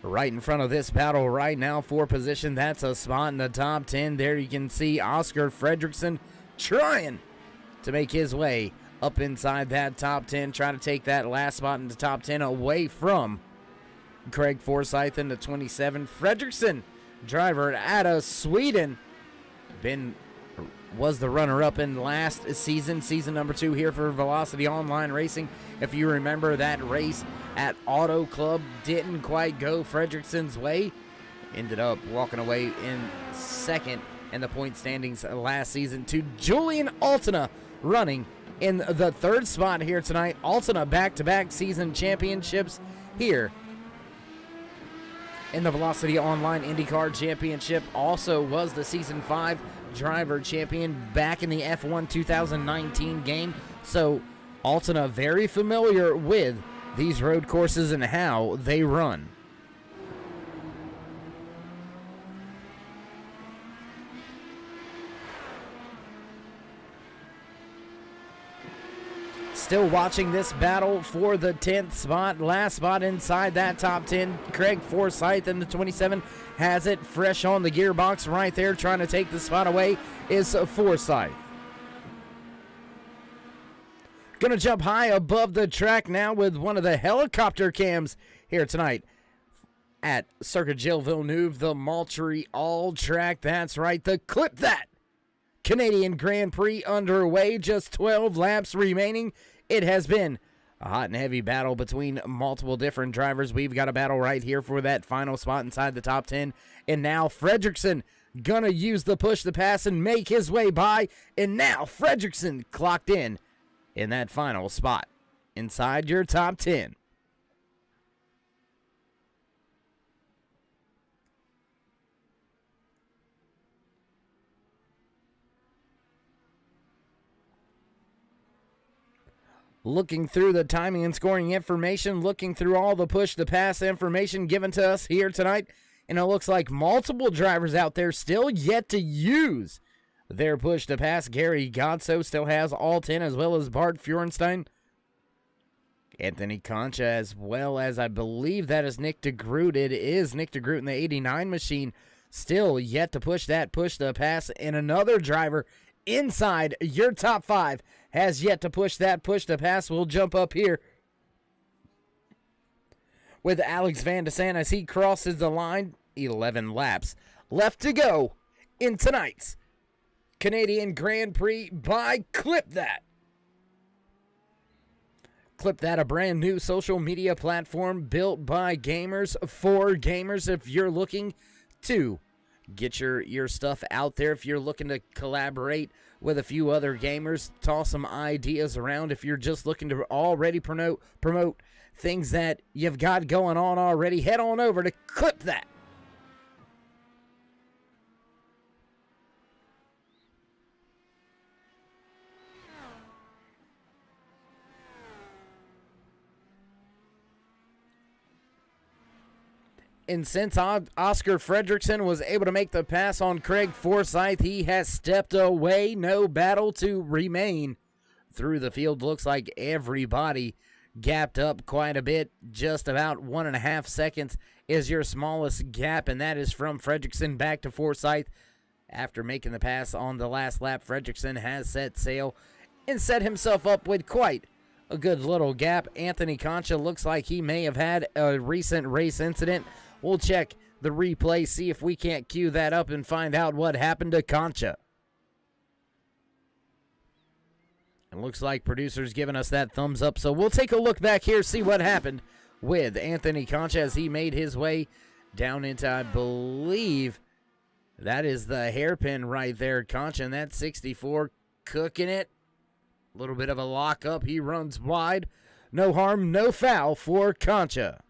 Right in front of this battle right now for position, that's a spot in the top 10. There you can see Oscar Fredrickson trying to make his way up inside that top 10, trying to take that last spot in the top 10 away from Craig Forsyth in the 27. Fredrickson, driver out of Sweden, was the runner-up in last season, season number 2 here for Velocity Online Racing. If you remember, that race at Auto Club didn't quite go Fredrickson's way. Ended up walking away in second in the point standings last season to Julian Altina, running in the 3rd spot here tonight. Altina back-to-back season championships here in the Velocity Online IndyCar Championship. Also was the Season 5 driver champion back in the F1 2019 game. So Altina very familiar with these road courses and how they run. Still watching this battle for the 10th spot. Last spot inside that top 10. Craig Forsyth in the 27 has it fresh on the gearbox right there. Trying to take the spot away is Forsyth. Going to jump high above the track now with one of the helicopter cams here tonight at Circuit Gilles Villeneuve, the Montreal track. That's right, the ClipThat Canadian Grand Prix underway. Just 12 laps remaining. It has been a hot and heavy battle between multiple different drivers. We've got a battle right here for that final spot inside the top 10. And now Fredrickson gonna use the push to pass and make his way by. And now Fredrickson clocked in that final spot inside your top 10. Looking through the timing and scoring information, looking through all the push-to-pass information given to us here tonight, and it looks like multiple drivers out there still yet to use their push-to-pass. Gary Godso still has all 10, as well as Bart Feurenstein. Anthony Concha, as well as I believe that is Nick DeGroot. It is Nick DeGroot in the 89 machine, still yet to push that push-to-pass, and another driver inside your top 5 has yet to push that push-to-pass. We'll jump up here with Alex Van de Sande as he crosses the line. 11 laps left to go in tonight's Canadian Grand Prix by ClipThat. ClipThat, a brand new social media platform built by gamers for gamers. If you're looking to get your stuff out there, if you're looking to collaborate with a few other gamers, toss some ideas around, if you're just looking to already promote things that you've got going on already, head on over to ClipThat. And since Oscar Fredrickson was able to make the pass on Craig Forsyth, he has stepped away. No battle to remain through the field. Looks like everybody gapped up quite a bit. Just about 1.5 seconds is your smallest gap, and that is from Fredrickson back to Forsyth. After making the pass on the last lap, Fredrickson has set sail and set himself up with quite a good little gap. Anthony Concha looks like he may have had a recent race incident. We'll check the replay, see if we can't cue that up and find out what happened to Concha. It looks like producer's giving us that thumbs up, so we'll take a look back here, see what happened with Anthony Concha as he made his way down into, I believe, that is the hairpin right there. Concha in that 64, cooking it. A little bit of a lockup. He runs wide. No harm, no foul for Concha.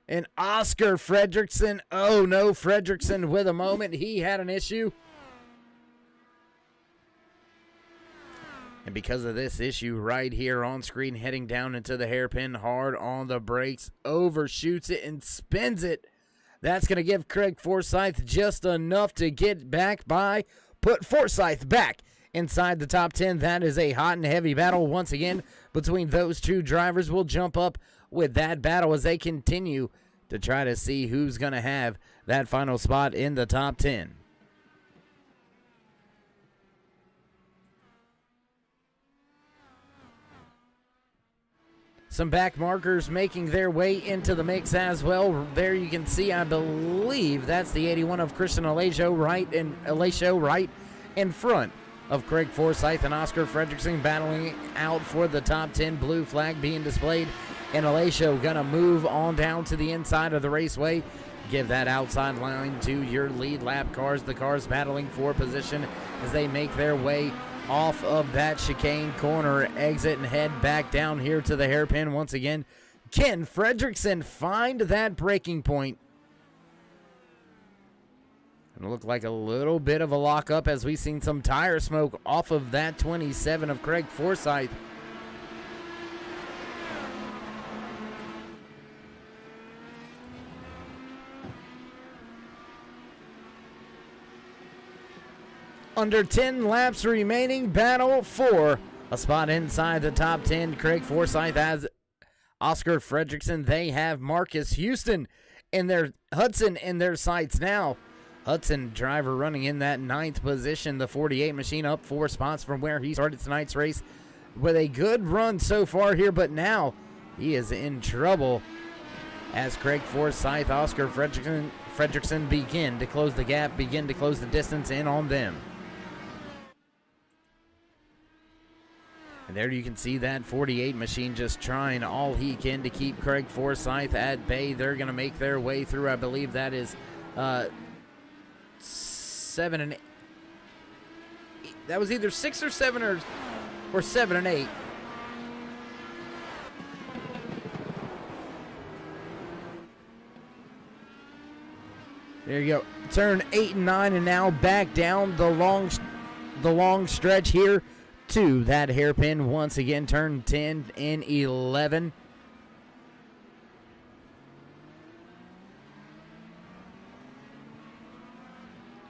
And Oscar Fredrickson, oh no, Fredrickson with a moment. He had an issue. And because of this issue right here on screen, heading down into the hairpin, hard on the brakes, overshoots it and spins it. That's going to give Craig Forsyth just enough to get back by, put Forsyth back inside the top 10. That is a hot and heavy battle once again between those two drivers. We'll jump up with that battle as they continue to try to see who's going to have that final spot in the top 10. Some back markers making their way into the mix as well. There you can see, I believe that's the 81 of Christian Alejo right in front of Craig Forsyth and Oscar Fredrickson battling out for the top 10. Blue flag being displayed, and Alejo gonna move on down to the inside of the raceway. Give that outside line to your lead lap cars. The cars battling for position as they make their way off of that chicane corner exit and head back down here to the hairpin once again. Can Fredrickson find that breaking point? It looked like a little bit of a lockup as we've seen some tire smoke off of that 27 of Craig Forsyth. Under 10 laps remaining, battle for a spot inside the top 10. Craig Forsyth has Oscar Fredrickson. They have Marcus Hudson in their sights now. Hudson, driver, running in that 9th position. The 48 machine up 4 spots from where he started tonight's race with a good run so far here, but now he is in trouble as Craig Forsyth, Oscar Fredrickson begin to close the gap, begin to close the distance in on them. And there you can see that 48 machine just trying all he can to keep Craig Forsyth at bay. They're going to make their way through. I believe that is 7 and 8. That was either 6 or 7 or 7 and 8. There you go. Turn 8 and 9, and now back down the long stretch here to that hairpin. Once again, turn 10 and 11.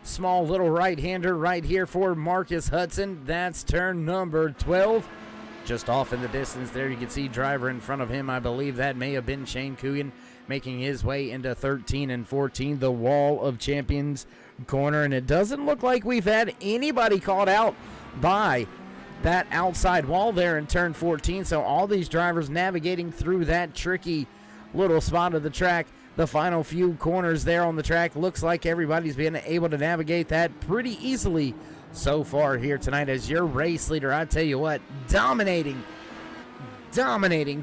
Small little right-hander right here for Marcus Hudson. That's turn number 12. Just off in the distance there, you can see driver in front of him. I believe that may have been Shane Coogan, making his way into 13 and 14, the Wall of Champions corner. And it doesn't look like we've had anybody caught out by that outside wall there in turn 14. So all these drivers navigating through that tricky little spot of the track. The final few corners there on the track, looks like everybody's been able to navigate that pretty easily so far here tonight as your race leader. I tell you what, dominating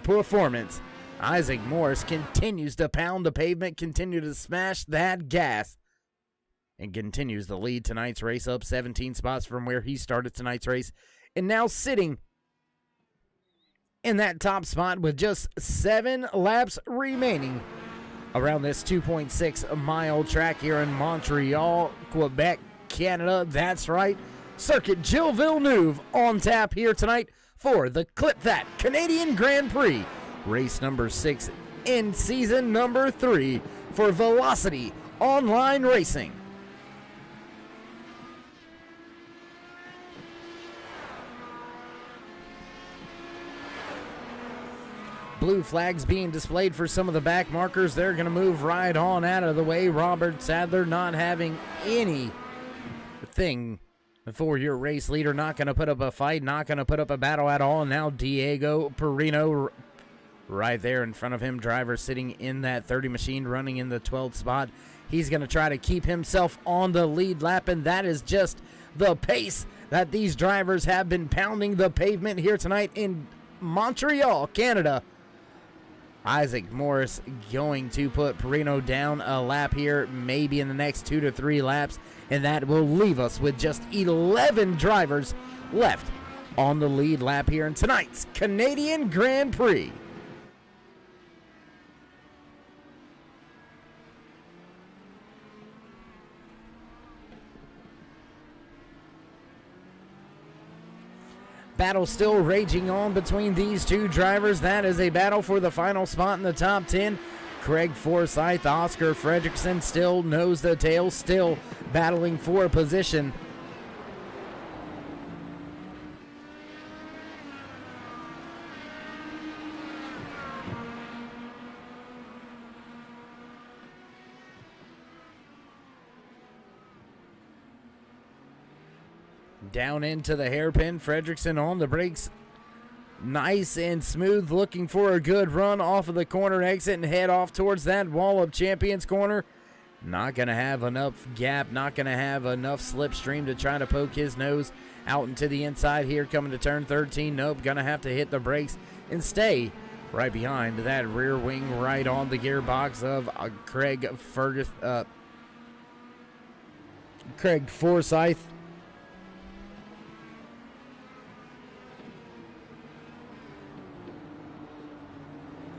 performance. Isaac Morris continues to pound the pavement, continue to smash that gas, and continues to lead tonight's race, up 17 spots from where he started tonight's race, and now sitting in that top spot with just 7 laps remaining around this 2.6 mile track here in Montreal, Quebec, Canada. That's right, Circuit Gilles Villeneuve on tap here tonight for the ClipThat Canadian Grand Prix, race number 6 in season number 3 for Velocity Online Racing. Blue flags being displayed for some of the back markers. They're going to move right on out of the way. Robert Sadler not having anything for your race leader. Not going to put up a fight, not going to put up a battle at all. Now Diego Perino right there in front of him. Driver sitting in that 30 machine, running in the 12th spot. He's going to try to keep himself on the lead lap, and that is just the pace that these drivers have been pounding the pavement here tonight in Montreal, Canada. Isaac Morris going to put Perino down a lap here, maybe in the next 2 to 3 laps, and that will leave us with just 11 drivers left on the lead lap here in tonight's Canadian Grand Prix. Battle still raging on between these two drivers. That is a battle for the final spot in the top 10. Craig Forsyth, Oscar Fredrickson still nose to tail, still battling for a position. Down into the hairpin, Fredrickson on the brakes, nice and smooth, looking for a good run off of the corner exit and head off towards that Wall of Champions corner. Not going to have enough gap, not going to have enough slipstream to try to poke his nose out into the inside here coming to turn 13. Nope, going to have to hit the brakes and stay right behind that rear wing, right on the gearbox of Craig Forsyth.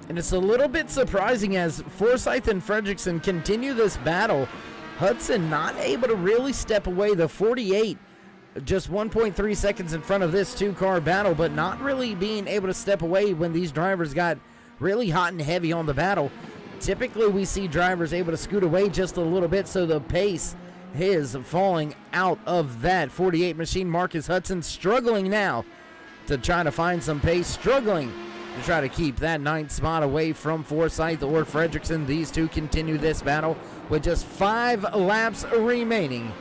And it's a little bit surprising as Forsyth and Fredrickson continue this battle. Hudson not able to really step away. The 48 just 1.3 seconds in front of this 2-car battle, but not really being able to step away when these drivers got really hot and heavy on the battle. Typically we see drivers able to scoot away just a little bit, so the pace is falling out of that 48 machine. Marcus Hudson struggling now to try to find some pace, struggling to try to keep that 9th spot away from Forsyth or Fredrickson. These two continue this battle with just 5 laps remaining.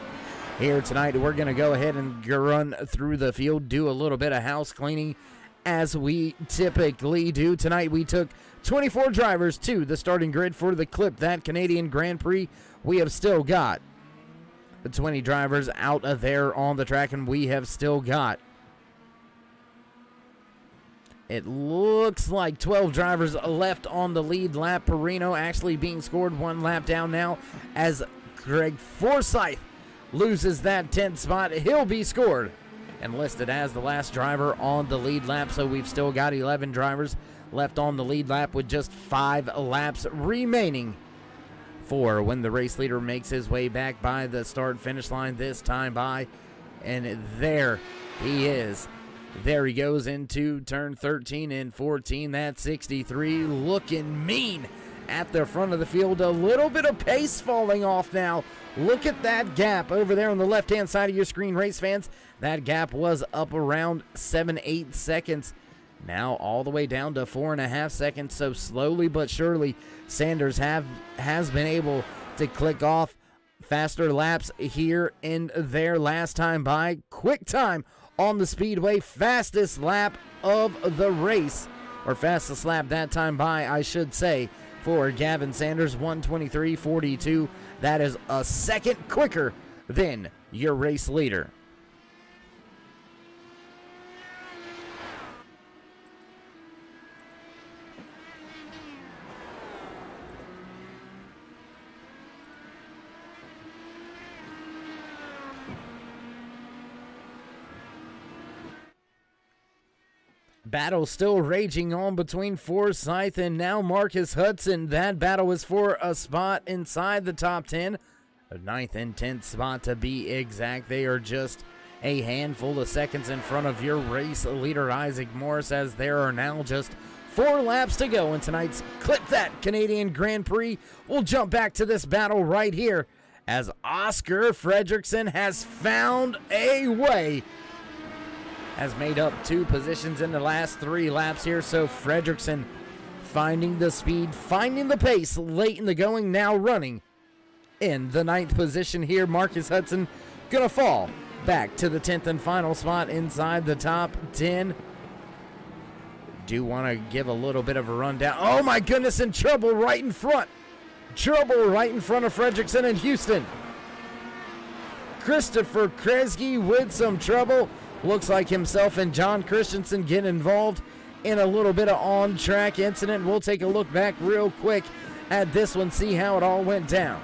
Here tonight, we're going to go ahead and run through the field, do a little bit of house cleaning as we typically do. Tonight, we took 24 drivers to the starting grid for the ClipThat Canadian Grand Prix. We have still got the 20 drivers out of there on the track, and we have still got, it looks like 12 drivers left on the lead lap. Perino actually being scored 1 lap down now as Greg Forsyth loses that 10th spot. He'll be scored and listed as the last driver on the lead lap. So we've still got 11 drivers left on the lead lap with just 5 laps remaining for when the race leader makes his way back by the start-finish line, this time by, and there he is. There he goes into turn 13 and 14. That 63 looking mean at the front of the field. A little bit of pace falling off now. Look at that gap over there on the left-hand side of your screen, race fans. That gap was up around 7-8 seconds. Now all the way down to 4.5 seconds. So slowly but surely, Sanders has been able to click off faster laps here and there. Last time by, quick time on the speedway, fastest lap of the race, or fastest lap that time by, I should say, for Gavin Sanders, 1:23.42. That is a second quicker than your race leader. Battle still raging on between Forsyth and now Marcus Hudson. That battle is for a spot inside the top 10. A 9th and 10th spot to be exact. They are just a handful of seconds in front of your race leader, Isaac Morris, as there are now just 4 laps to go in tonight's ClipThat Canadian Grand Prix. We'll jump back to this battle right here as Oscar Fredrickson has found a way, has made up 2 positions in the last 3 laps here. So Fredrickson finding the speed, finding the pace late in the going, now running in the 9th position here. Marcus Hudson gonna fall back to the 10th and final spot inside the top 10. Do want to give a little bit of a rundown. Oh my goodness, in trouble right in front. Trouble right in front of Fredrickson and Houston. Christopher Kresge with some trouble. Looks like himself and John Christensen get involved in a little bit of on-track incident. We'll take a look back real quick at this one, see how it all went down.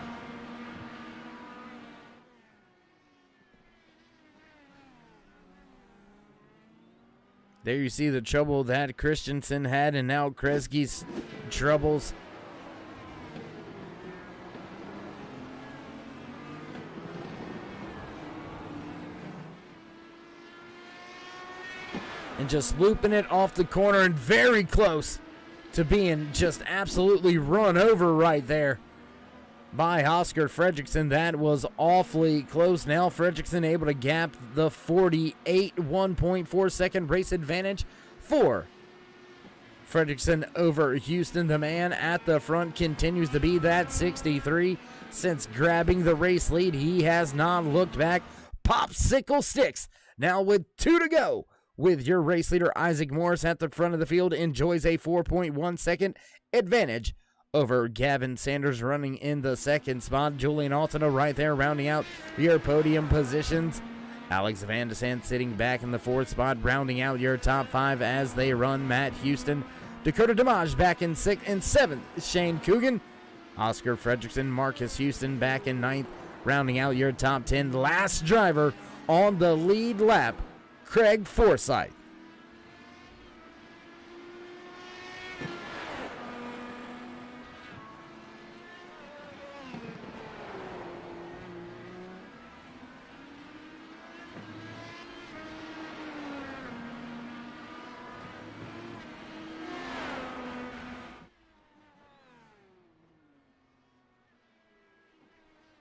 There you see the trouble that Christensen had, and now Kresge's troubles. And just looping it off the corner and very close to being just absolutely run over right there by Oscar Fredrickson. That was awfully close. Now Fredrickson able to gap the 48 1.4 second race advantage for Fredrickson over Houston. The man at the front continues to be that 63. Since grabbing the race lead, he has not looked back. Popsicle sticks now with 2 to go, with your race leader Isaac Morris at the front of the field, enjoys a 4.1 second advantage over Gavin Sanders running in the 2nd spot. Julian Altena right there rounding out your podium positions. Alex Van de Sant sitting back in the 4th spot, rounding out your top 5 as they run. Matt Houston, Dakota DeMage back in 6th and 7th. Shane Coogan, Oscar Fredrickson, Marcus Houston back in 9th, rounding out your top 10. Last driver on the lead lap, Craig Forsyth.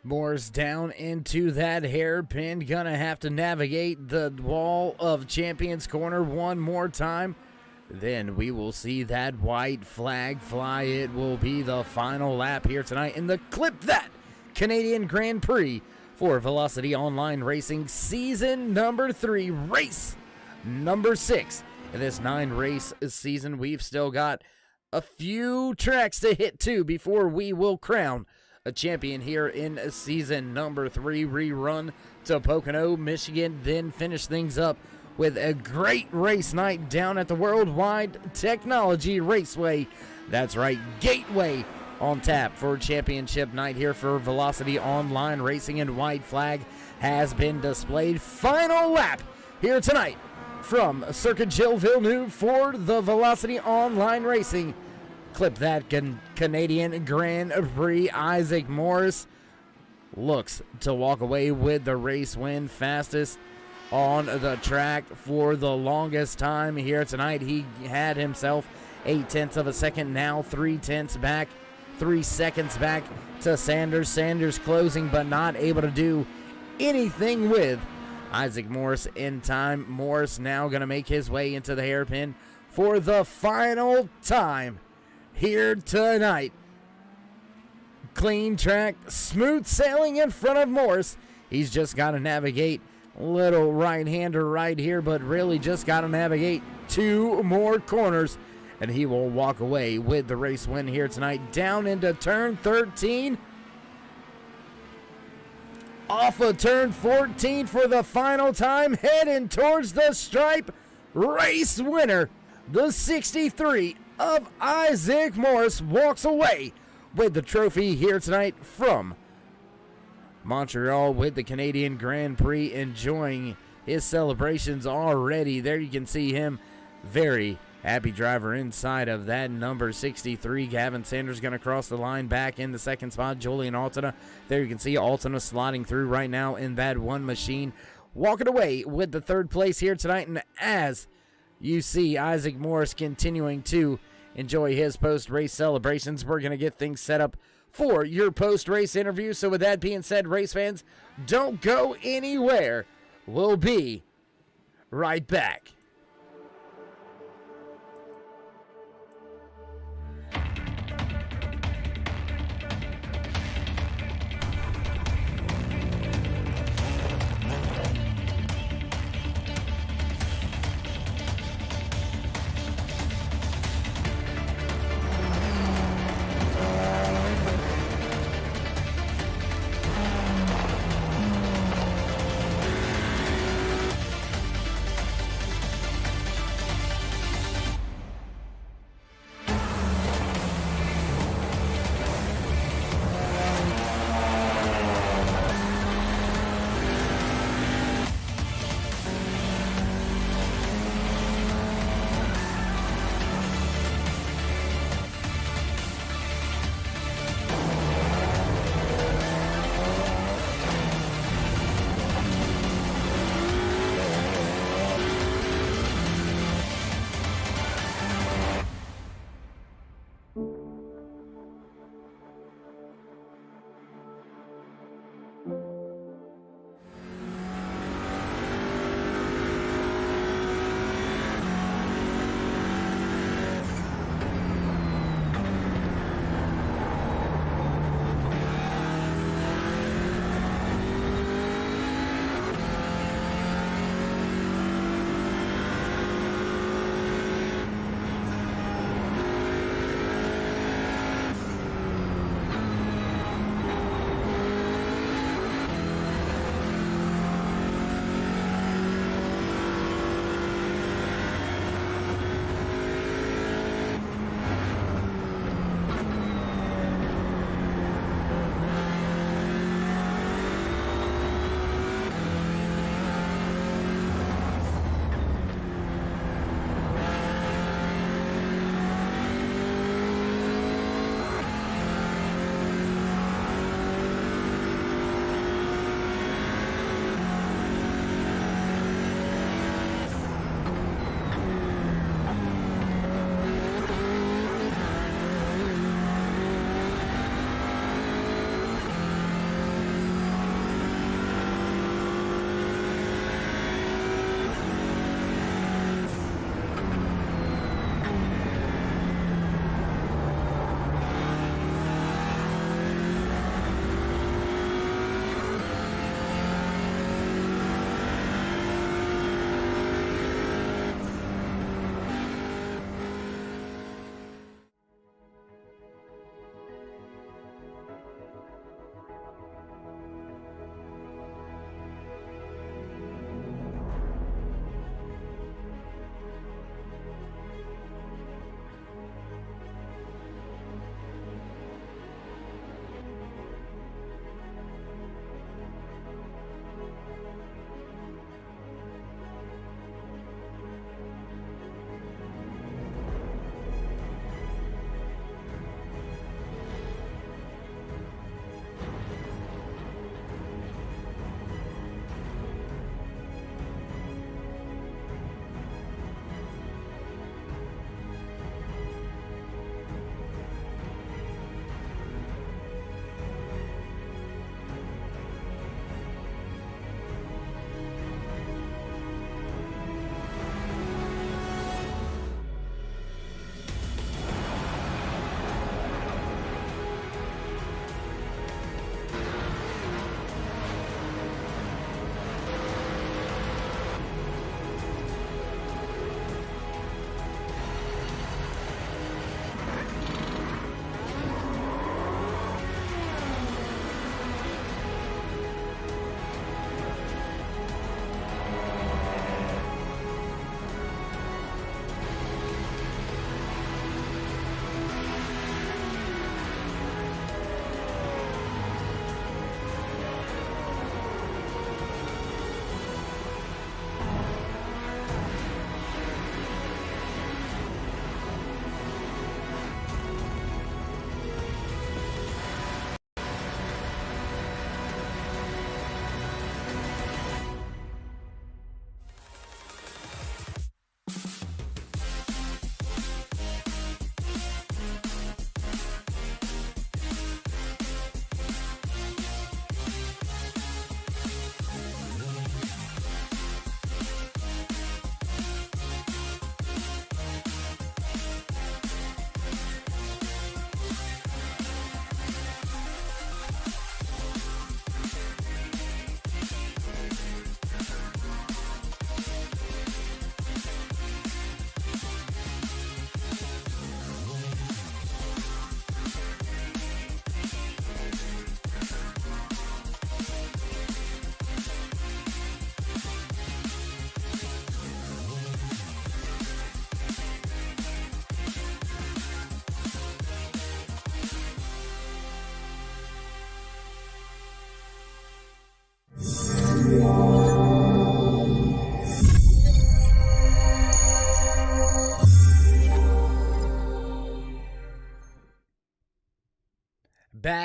Morris down into that hairpin. Gonna have to navigate the wall of Champions Corner one more time. Then we will see that white flag fly. It will be the final lap here tonight in the ClipThat Canadian Grand Prix for Velocity Online Racing Season number 3, race number 6. In this 9-race season, we've still got a few tracks to hit to before we will crown a champion here in season number 3. Rerun to Pocono, Michigan, then finish things up with a great race night down at the Worldwide Technology Raceway. That's right, Gateway on tap for championship night here for Velocity Online Racing, and white flag has been displayed. Final lap here tonight from Circuit Gilles Villeneuve for the Velocity Online Racing ClipThat Canadian Grand Prix. Isaac Morris looks to walk away with the race win. Fastest on the track for the longest time here tonight. He had himself 0.8 of a second, now 0.3 back, 3 seconds back to Sanders. Sanders closing but not able to do anything with Isaac Morris in time. Morris now going to make his way into the hairpin for the final time here tonight. Clean track, smooth sailing in front of Morris. He's just got to navigate little right-hander right here, but really just got to navigate 2 more corners, and he will walk away with the race win here tonight. Down into turn 13. Off of turn 14 for the final time, heading towards the stripe. Race winner, the 63 of Isaac Morris, walks away with the trophy here tonight from Montreal with the Canadian Grand Prix, enjoying his celebrations already. There you can see him, very happy driver inside of that number 63. Gavin Sanders going to cross the line back in the second spot. Julian Altena, there you can see Altena sliding through right now in that one machine, walking away with the 3rd place here tonight. And as you see Isaac Morris continuing to enjoy his post-race celebrations, we're going to get things set up for your post-race interview. So with that being said, race fans, don't go anywhere. We'll be right back.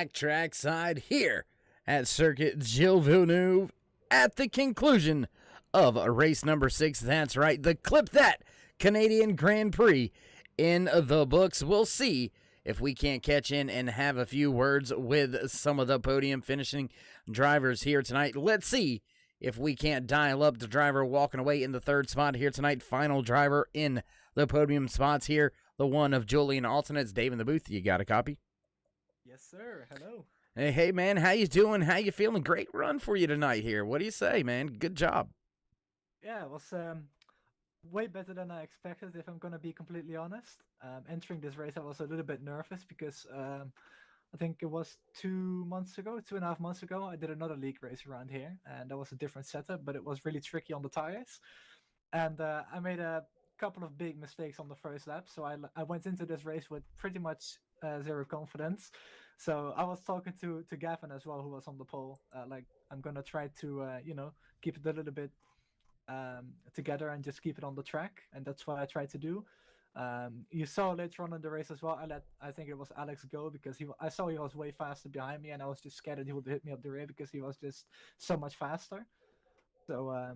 back trackside here at Circuit Gilles Villeneuve at the conclusion of race number 6. That's right, the ClipThat Canadian Grand Prix in the books. We'll see if we can't catch in and have a few words with some of the podium finishing drivers here tonight. Let's see if we can't dial up the driver walking away in the 3rd spot here tonight. Final driver in the podium spots here, the one of Julian Alternates. Dave in the booth, you got a copy? Yes, sir. Hello. Hey, man, how you doing? How you feeling? Great run for you tonight here. What do you say, man? Good job. Yeah, it was way better than I expected, if I'm going to be completely honest. Entering this race, I was a little bit nervous because I think it was 2.5 months ago, I did another league race around here, and that was a different setup, but it was really tricky on the tires. And I made a couple of big mistakes on the first lap, so I went into this race with pretty much zero confidence. So I was talking to Gavin as well, who was on the pole. Like, I'm gonna try to keep it a little bit together and just keep it on the track, and that's what I tried to do. You saw later on in the race as well, I think it was Alex go, because I saw he was way faster behind me, and I was just scared that he would hit me up the rear because he was just so much faster. So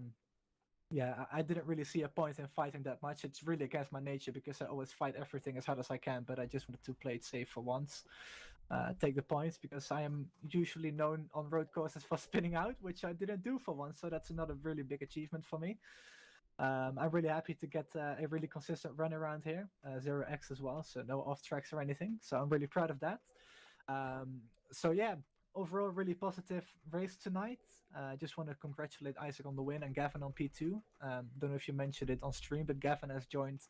yeah, I didn't really see a point in fighting that much. It's really against my nature because I always fight everything as hard as I can, but I just wanted to play it safe for once. Take the points, because I am usually known on road courses for spinning out, which I didn't do for once, so that's another really big achievement for me. I'm really happy to get a really consistent run around here, 0x as well, so no off tracks or anything, so I'm really proud of that. So yeah, overall really positive race tonight. I just want to congratulate Isaac on the win and Gavin on P2. Don't know if you mentioned it on stream, but Gavin has joined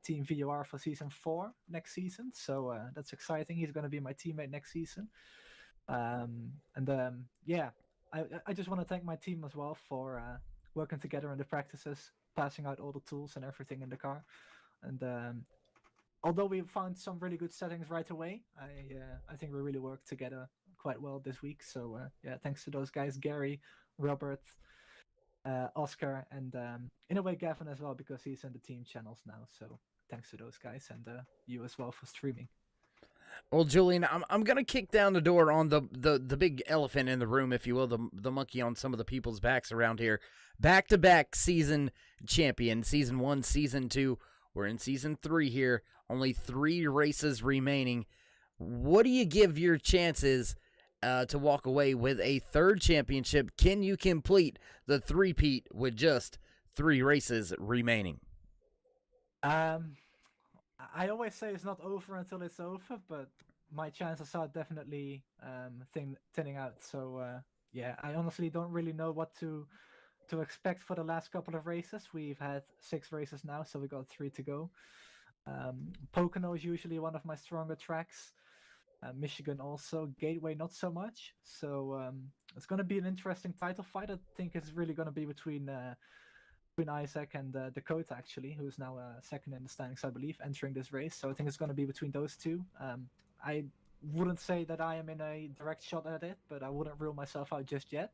Team VOR for season 4 next season, so that's exciting. He's going to be my teammate next season. Yeah, I just want to thank my team as well for working together in the practices, passing out all the tools and everything in the car. And although we found some really good settings right away, I think we really worked together quite well this week. So yeah, thanks to those guys, Gary, Robert, Oscar, and in a way Gavin as well, because he's in the team channels now. So thanks to those guys, and you as well for streaming. Well, Julian, I'm gonna kick down the door on the big elephant in the room, if you will, the monkey on some of the people's backs around here. Back-to-back season champion, season 1, season 2. We're in season 3 here. Only 3 races remaining. What do you give your chances to walk away with a 3rd championship? Can you complete the three-peat with just 3 races remaining? I always say it's not over until it's over, but my chances are definitely thinning out. So yeah, I honestly don't really know what to expect for the last couple of races. We've had 6 races now, so we got 3 to go. Pocono is usually one of my stronger tracks. Michigan also. Gateway not so much. So it's going to be an interesting title fight. I think it's really going to be between Isaac and Dakota, actually, who's now 2nd in the standings, I believe, entering this race. So I think it's going to be between those 2. I wouldn't say that I am in a direct shot at it, but I wouldn't rule myself out just yet.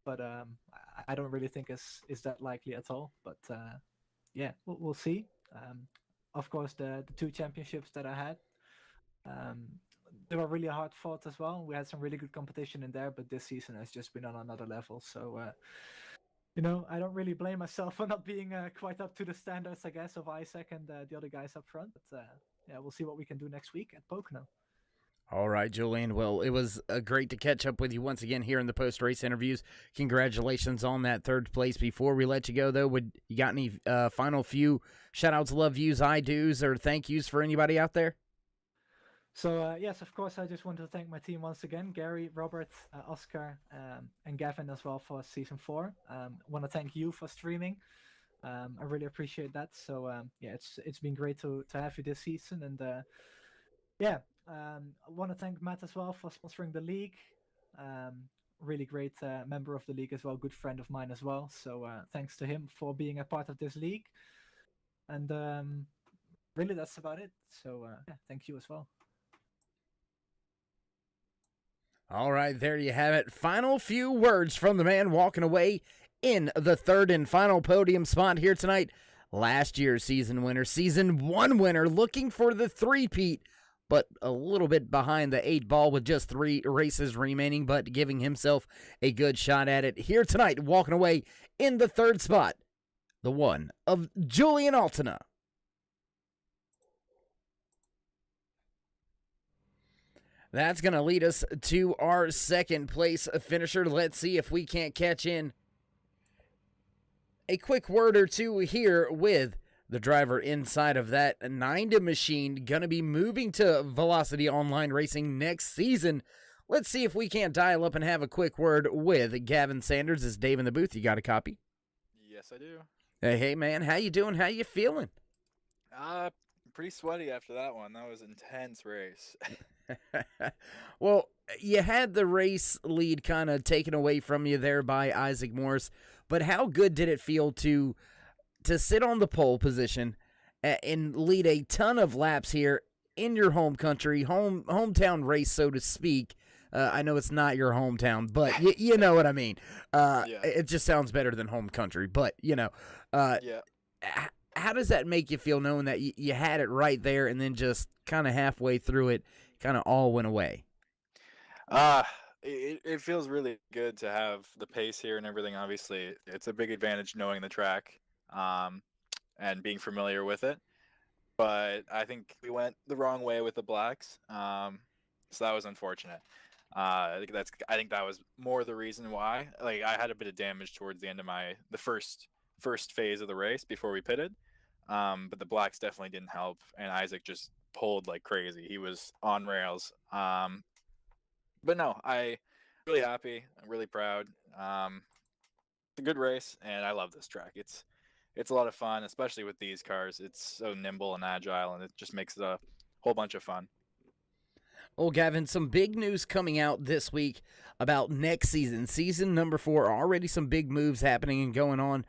But I don't really think it's that likely at all. But yeah, we'll see. Of course, the 2 championships that I had, they were really hard fought as well. We had some really good competition in there, but this season has just been on another level. So, I don't really blame myself for not being quite up to the standards, I guess, of Isaac and the other guys up front. But yeah, we'll see what we can do next week at Pocono. All right, Julian. Well, it was great to catch up with you once again here in the post-race interviews. Congratulations on that 3rd place. Before we let you go, though, you got any final few shout-outs, love yous, I-do's, or thank yous for anybody out there? So, yes, of course, I just want to thank my team once again, Gary, Robert, Oscar, and Gavin as well for season 4. I want to thank you for streaming. I really appreciate that. So, yeah, it's been great to have you this season. And, yeah, I want to thank Matt as well for sponsoring the league. Really great member of the league as well, good friend of mine as well. So, thanks to him for being a part of this league. And really, that's about it. So, yeah, thank you as well. All right, there you have it. Final few words from the man walking away in the 3rd and final podium spot here tonight. Last year's season winner, season 1 winner, looking for the three-peat. but a little bit behind the 8 ball with just 3 races remaining, but giving himself a good shot at it here tonight, walking away in the 3rd spot, the one of Julian Altena. That's going to lead us to our 2nd place finisher. Let's see if we can't catch in a quick word or two here with the driver inside of that 90 machine, going to be moving to Velocity Online Racing next season. Let's see if we can't dial up and have a quick word with Gavin Sanders. Is Dave in the booth? You got a copy? Yes, I do. Hey, man, how you doing? How you feeling? Pretty sweaty after that one. That was an intense race. Well, you had the race lead kind of taken away from you there by Isaac Morris, but how good did it feel to sit on the pole position and lead a ton of laps here in your home country, hometown race, so to speak? I know it's not your hometown, but you know what I mean. Yeah. It just sounds better than home country, but, yeah. How does that make you feel knowing that you had it right there and then just kind of halfway through it kind of all went away? It feels really good to have the pace here and everything. Obviously, it's a big advantage knowing the track and being familiar with it. But I think we went the wrong way with the blacks, so that was unfortunate. I think that was more the reason why. Like, I had a bit of damage towards the end of the first phase of the race before we pitted, but the blacks definitely didn't help, and Isaac just pulled like crazy. He was on rails. But no, I'm really happy. I'm really proud. It's a good race, and I love this track. It's a lot of fun, especially with these cars. It's so nimble and agile, and it just makes it a whole bunch of fun. Well, Gavin, some big news coming out this week about next season, season number 4. Already some big moves happening and going on.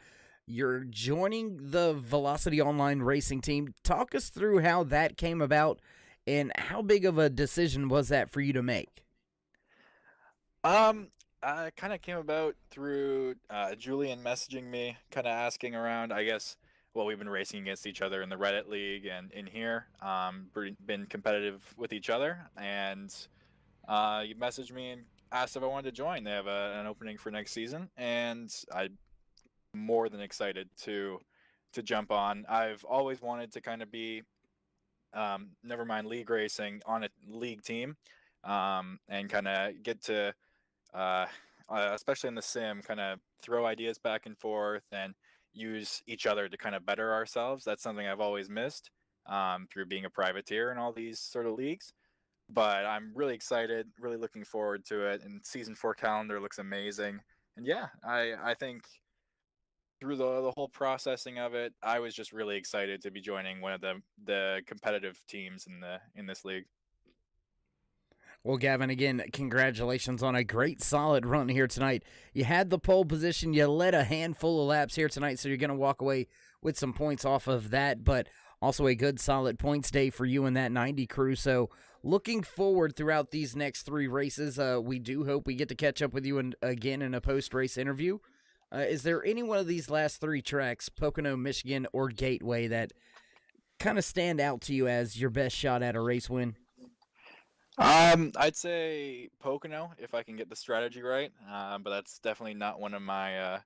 You're joining the Velocity Online Racing team. Talk us through how that came about and how big of a decision was that for you to make? I kind of came about through Julian messaging me, kind of asking around. I guess, well, we've been racing against each other in the Reddit League and in here, been competitive with each other, and you messaged me and asked if I wanted to join. They have an opening for next season, and I'm more than excited to jump on. I've always wanted to kind of be, never mind league racing, on a league team, and kind of get to, especially in the sim, kind of throw ideas back and forth and use each other to kind of better ourselves. That's something I've always missed through being a privateer in all these sort of leagues. But I'm really excited, really looking forward to it. And season 4 calendar looks amazing. And yeah, I think through the whole processing of it, I was just really excited to be joining one of the competitive teams in this league. Well, Gavin, again, congratulations on a great, solid run here tonight. You had the pole position. You led a handful of laps here tonight, so you're going to walk away with some points off of that, but also a good, solid points day for you and that 90 crew. So looking forward throughout these next 3 races, we do hope we get to catch up with you again in a post-race interview. Is there any one of these last 3 tracks, Pocono, Michigan, or Gateway, that kind of stand out to you as your best shot at a race win? I'd say Pocono if I can get the strategy right, but that's definitely not one of my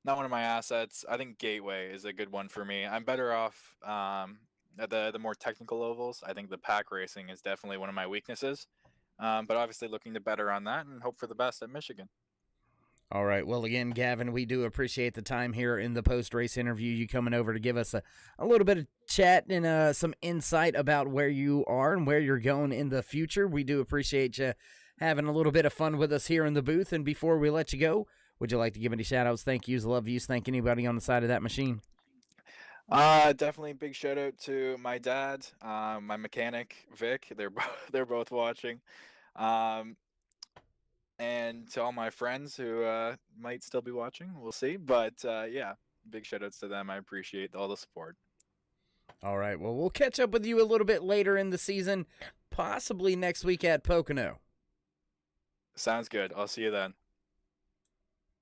assets. I think Gateway is a good one for me. I'm better off at the more technical ovals. I think the pack racing is definitely one of my weaknesses, but obviously looking to better on that and hope for the best at Michigan. All right. Well, again, Gavin, we do appreciate the time here in the post-race interview, you coming over to give us a little bit of chat and some insight about where you are and where you're going in the future. We do appreciate you having a little bit of fun with us here in the booth. And before we let you go, would you like to give any shout-outs, thank yous, love yous, thank anybody on the side of that machine? Definitely big shout out to my dad, my mechanic Vic. They're both watching. And to all my friends who might still be watching, we'll see. But yeah, big shout outs to them. I appreciate all the support. All right, well, we'll catch up with you a little bit later in the season, possibly next week at Pocono. Sounds good. I'll see you then.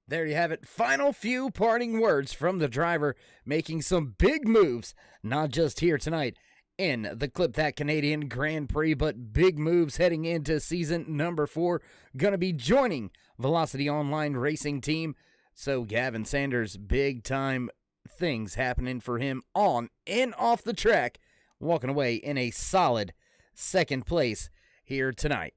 There you have it. Final few parting words from the driver making some big moves, not just here tonight in the ClipThat Canadian Grand Prix, but big moves heading into season number 4. Going to be joining Velocity Online Racing Team. So Gavin Sanders, big time things happening for him on and off the track, walking away in a solid second place here tonight.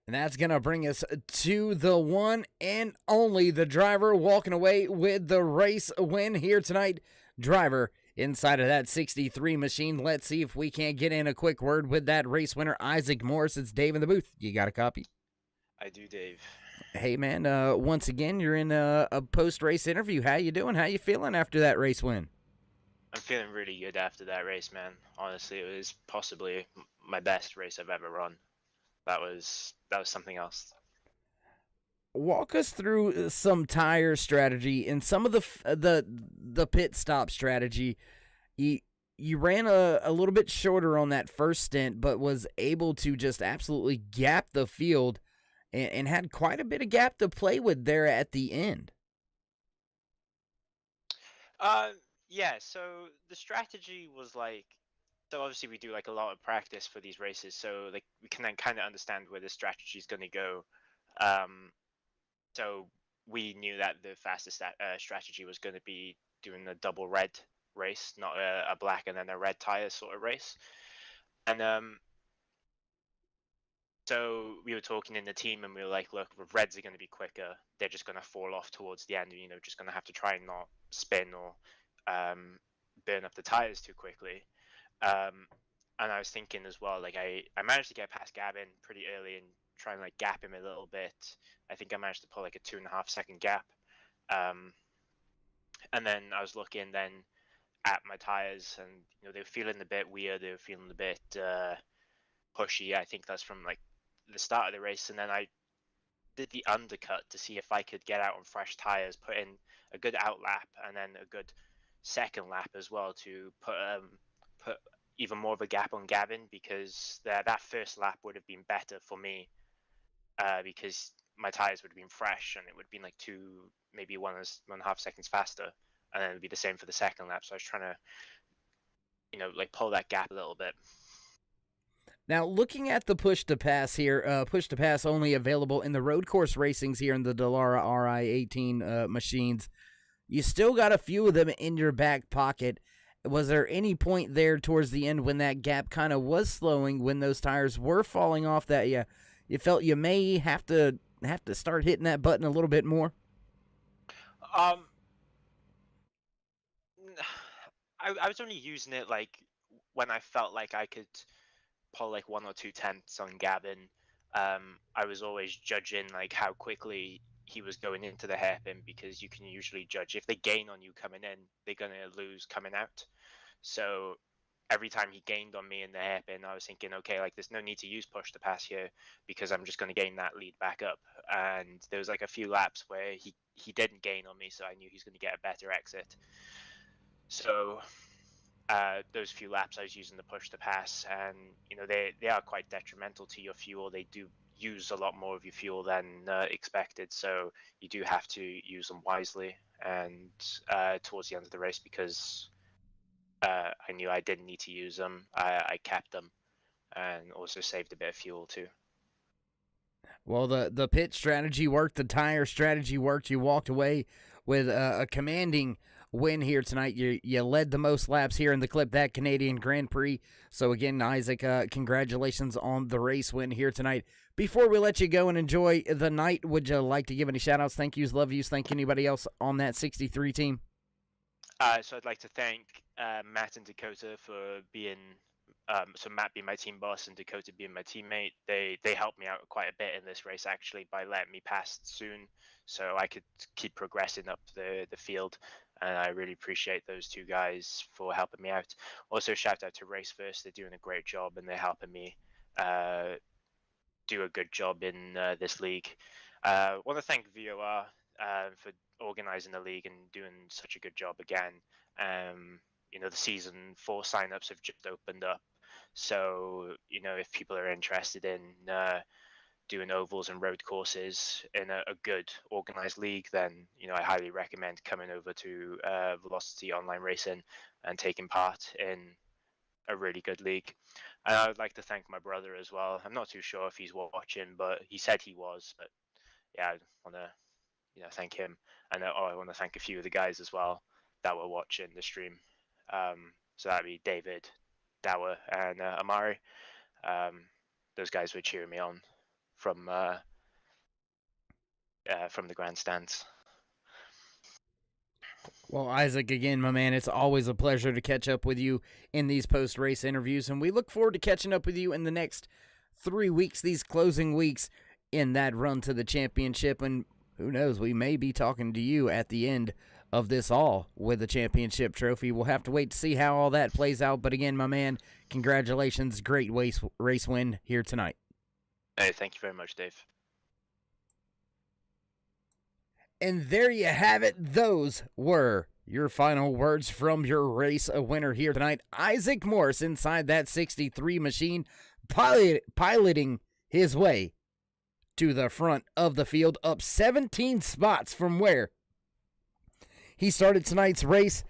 And that's going to bring us to the one and only, the driver walking away with the race win here tonight. Driver inside of that 63 machine. Let's see if we can't get in a quick word with that race winner, Isaac Morris. It's Dave in the booth. You got a copy? I do, Dave. Hey, man, once again, you're in a post-race interview. How you doing? How you feeling after that race win? I'm feeling really good after that race, man. Honestly, it was possibly my best race I've ever run. That was something else. Walk us through some tire strategy and some of the pit stop strategy. You ran a little bit shorter on that first stint, but was able to just absolutely gap the field and had quite a bit of gap to play with there at the end. Yeah, so the strategy was like, so obviously we do like a lot of practice for these races, so like we can then kind of understand where the strategy is going to go. So we knew that the fastest strategy was going to be doing a double red race, not a black and then a red tire sort of race. And so we were talking in the team and we were like, look, the reds are going to be quicker. They're just going to fall off towards the end, just going to have to try and not spin or burn up the tires too quickly. And I was thinking as well, like I managed to get past Gavin pretty early and try and like gap him a little bit. I think I managed to pull like a 2.5 second gap. And then I was looking then at my tires and they were feeling a bit weird. They were feeling a bit pushy. I think that's from like the start of the race. And then I did the undercut to see if I could get out on fresh tires, put in a good out lap and then a good second lap as well to put even more of a gap on Gavin, because that first lap would have been better for me because my tires would have been fresh and it would have been like maybe 1.5 seconds faster, and then it would be the same for the second lap. So I was trying to like pull that gap a little bit. Now, looking at the push to pass here, push to pass only available in the road course racings here in the Dallara RI-18 machines. You still got a few of them in your back pocket. Was there any point there towards the end when that gap kind of was slowing, when those tires were falling off, that you felt you may have to start hitting that button a little bit more? I was only using it like when I felt like I could pull like 1 or 2 tenths on Gavin. I was always judging like how quickly he was going into the hairpin, because you can usually judge if they gain on you coming in, they're going to lose coming out. So every time he gained on me in the hairpin, I was thinking, okay, like there's no need to use push to pass here because I'm just going to gain that lead back up. And there was like a few laps where he didn't gain on me, so I knew he was going to get a better exit. So those few laps I was using the push to pass, and they are quite detrimental to your fuel. They do use a lot more of your fuel than expected, so you do have to use them wisely. And towards the end of the race, because I knew I didn't need to use them, I kept them and also saved a bit of fuel too. Well, the pit strategy worked, the tire strategy worked. You walked away with a commanding win here tonight. You led the most laps here in the ClipThat Canadian Grand Prix. So again, Isaac, congratulations on the race win here tonight. Before we let you go and enjoy the night, would you like to give any shout-outs, thank yous, love yous, thank anybody else on that 63 team? So I'd like to thank Matt and Dakota for being so Matt being my team boss and Dakota being my teammate. They helped me out quite a bit in this race, actually, by letting me pass soon so I could keep progressing up the field. And I really appreciate those two guys for helping me out. Also, shout out to Race First. They're doing a great job and they're helping me do a good job in this league. I want to thank VOR for organizing the league and doing such a good job again. The season 4 signups have just opened up. So, if people are interested in doing ovals and road courses in a good organized league, then I highly recommend coming over to Velocity Online Racing and taking part in a really good league. And I would like to thank my brother as well. I'm not too sure if he's watching, but he said he was. But yeah, I want to thank him, and I want to thank a few of the guys as well that were watching the stream. So that'd be David, Dower, and Amari. Those guys were cheering me on from the grandstands. Well, Isaac, again, my man, it's always a pleasure to catch up with you in these post-race interviews, and we look forward to catching up with you in the next 3 weeks, these closing weeks in that run to the championship, and who knows, we may be talking to you at the end of this all with the championship trophy. We'll have to wait to see how all that plays out, but again, my man, congratulations, great race win here tonight. Hey, thank you very much, Dave. And there you have it. Those were your final words from your race winner here tonight. Isaac Morris inside that 63 machine, piloting his way to the front of the field, up 17 spots from where he started tonight's race.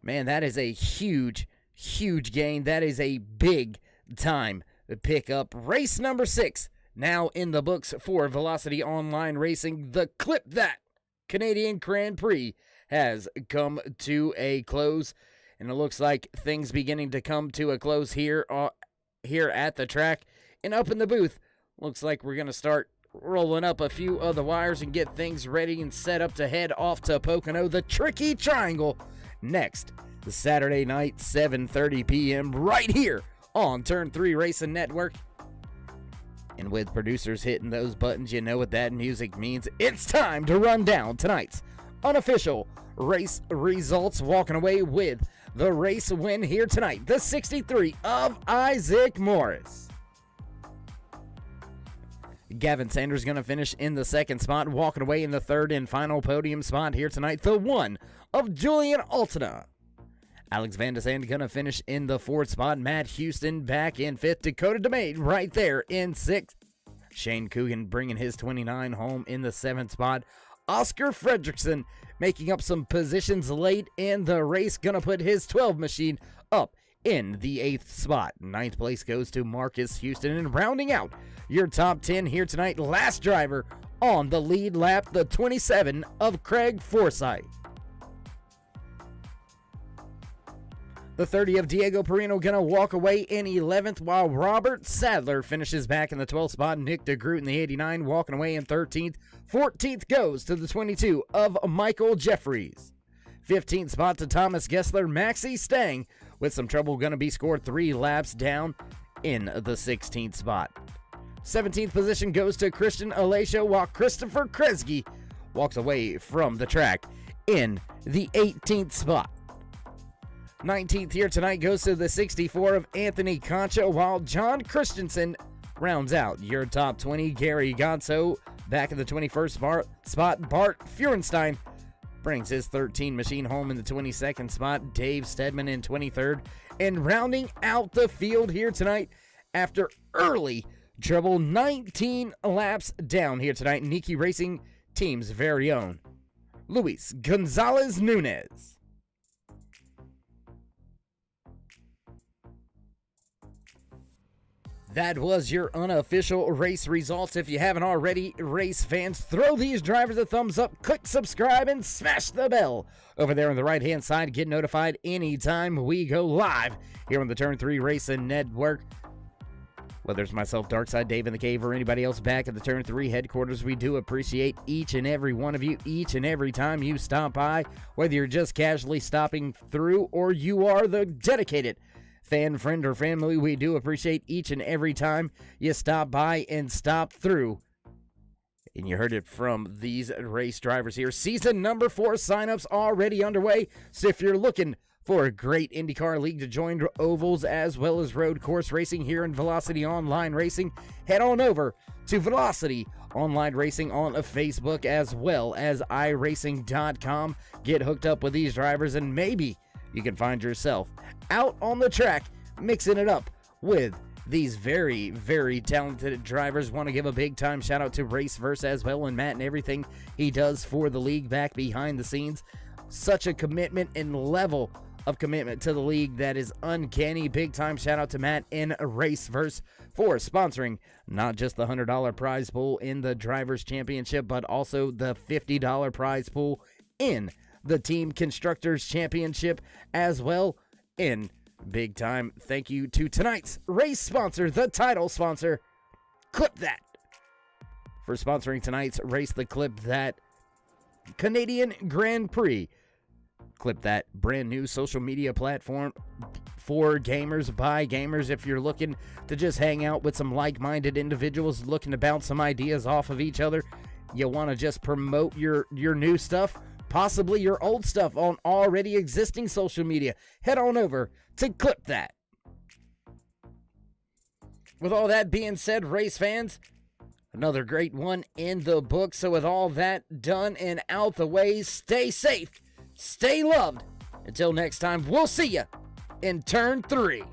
Man, that is a huge, huge gain. That is a big time pickup. Race number 6 now in the books for Velocity Online Racing. The ClipThat Canadian Grand Prix has come to a close, and it looks like things beginning to come to a close here at the track. And up in the booth, looks like we're going to start rolling up a few of the wires and get things ready and set up to head off to Pocono, the Tricky Triangle, next the Saturday night, 7:30 p.m. right here on Turn 3 Racing Network. And with producers hitting those buttons, you know what that music means. It's time to run down tonight's unofficial race results, walking away with the race win here tonight, the 63 of Isaac Morris. Gavin Sanders going to finish in the second spot, walking away in the third and final podium spot here tonight, the one of Julian Altena. Alex Van de Sande going to finish in the fourth spot. Matt Houston back in fifth. Dakota DeMay right there in sixth. Shane Coogan bringing his 29 home in the seventh spot. Oscar Fredrickson making up some positions late in the race. Going to put his 12 machine up in the eighth spot. Ninth place goes to Marcus Houston. And rounding out your top 10 here tonight, last driver on the lead lap, the 27 of Craig Forsyth. The 30 of Diego Perino going to walk away in 11th, while Robert Sadler finishes back in the 12th spot. Nick DeGroot in the 89 walking away in 13th. 14th goes to the 22 of Michael Jeffries. 15th spot to Thomas Gessler. Maxie Stang with some trouble going to be scored 3 laps down in the 16th spot. 17th position goes to Christian Alacia, while Christopher Kresge walks away from the track in the 18th spot. 19th here tonight goes to the 64 of Anthony Concha, while John Christensen rounds out your top 20. Gary Gonzo back in the 21st spot. Bart Feurenstein brings his 13 machine home in the 22nd spot. Dave Stedman in 23rd. And rounding out the field here tonight after early trouble, 19 laps down here tonight, Niki Racing Team's very own Luis Gonzalez Nunez. That was your unofficial race results. If you haven't already, race fans, throw these drivers a thumbs up, click subscribe, and smash the bell over there on the right-hand side. Get notified anytime we go live here on the Turn 3 Racing Network. Whether it's myself, Darkside, Dave in the Cave, or anybody else back at the Turn 3 headquarters, we do appreciate each and every one of you, each and every time you stop by, whether you're just casually stopping through or you are the dedicated fan, friend, or family. We do appreciate each and every time you stop by and stop through. And you heard it from these race drivers here. Season number 4 signups already underway. So if you're looking for a great IndyCar league to join ovals as well as road course racing here in Velocity Online Racing, head on over to Velocity Online Racing on Facebook as well as iRacing.com. Get hooked up with these drivers and maybe you can find yourself out on the track mixing it up with these very, very talented drivers. Want to give a big time shout out to Raceverse as well, and Matt and everything he does for the league back behind the scenes. Such a commitment and level of commitment to the league that is uncanny. Big time shout out to Matt and Raceverse for sponsoring not just the $100 prize pool in the Drivers' Championship, but also the $50 prize pool in the Team Constructors Championship as well. In big time thank you to tonight's race sponsor, the title sponsor, ClipThat, for sponsoring tonight's race, the ClipThat Canadian Grand Prix. ClipThat, brand new social media platform for gamers, by gamers. If you're looking to just hang out with some like-minded individuals looking to bounce some ideas off of each other, you want to just promote your new stuff, possibly your old stuff on already existing social media, head on over to ClipThat. With all that being said, race fans, another great one in the book. So with all that done and out the way, stay safe, stay loved. Until next time, we'll see you in turn 3.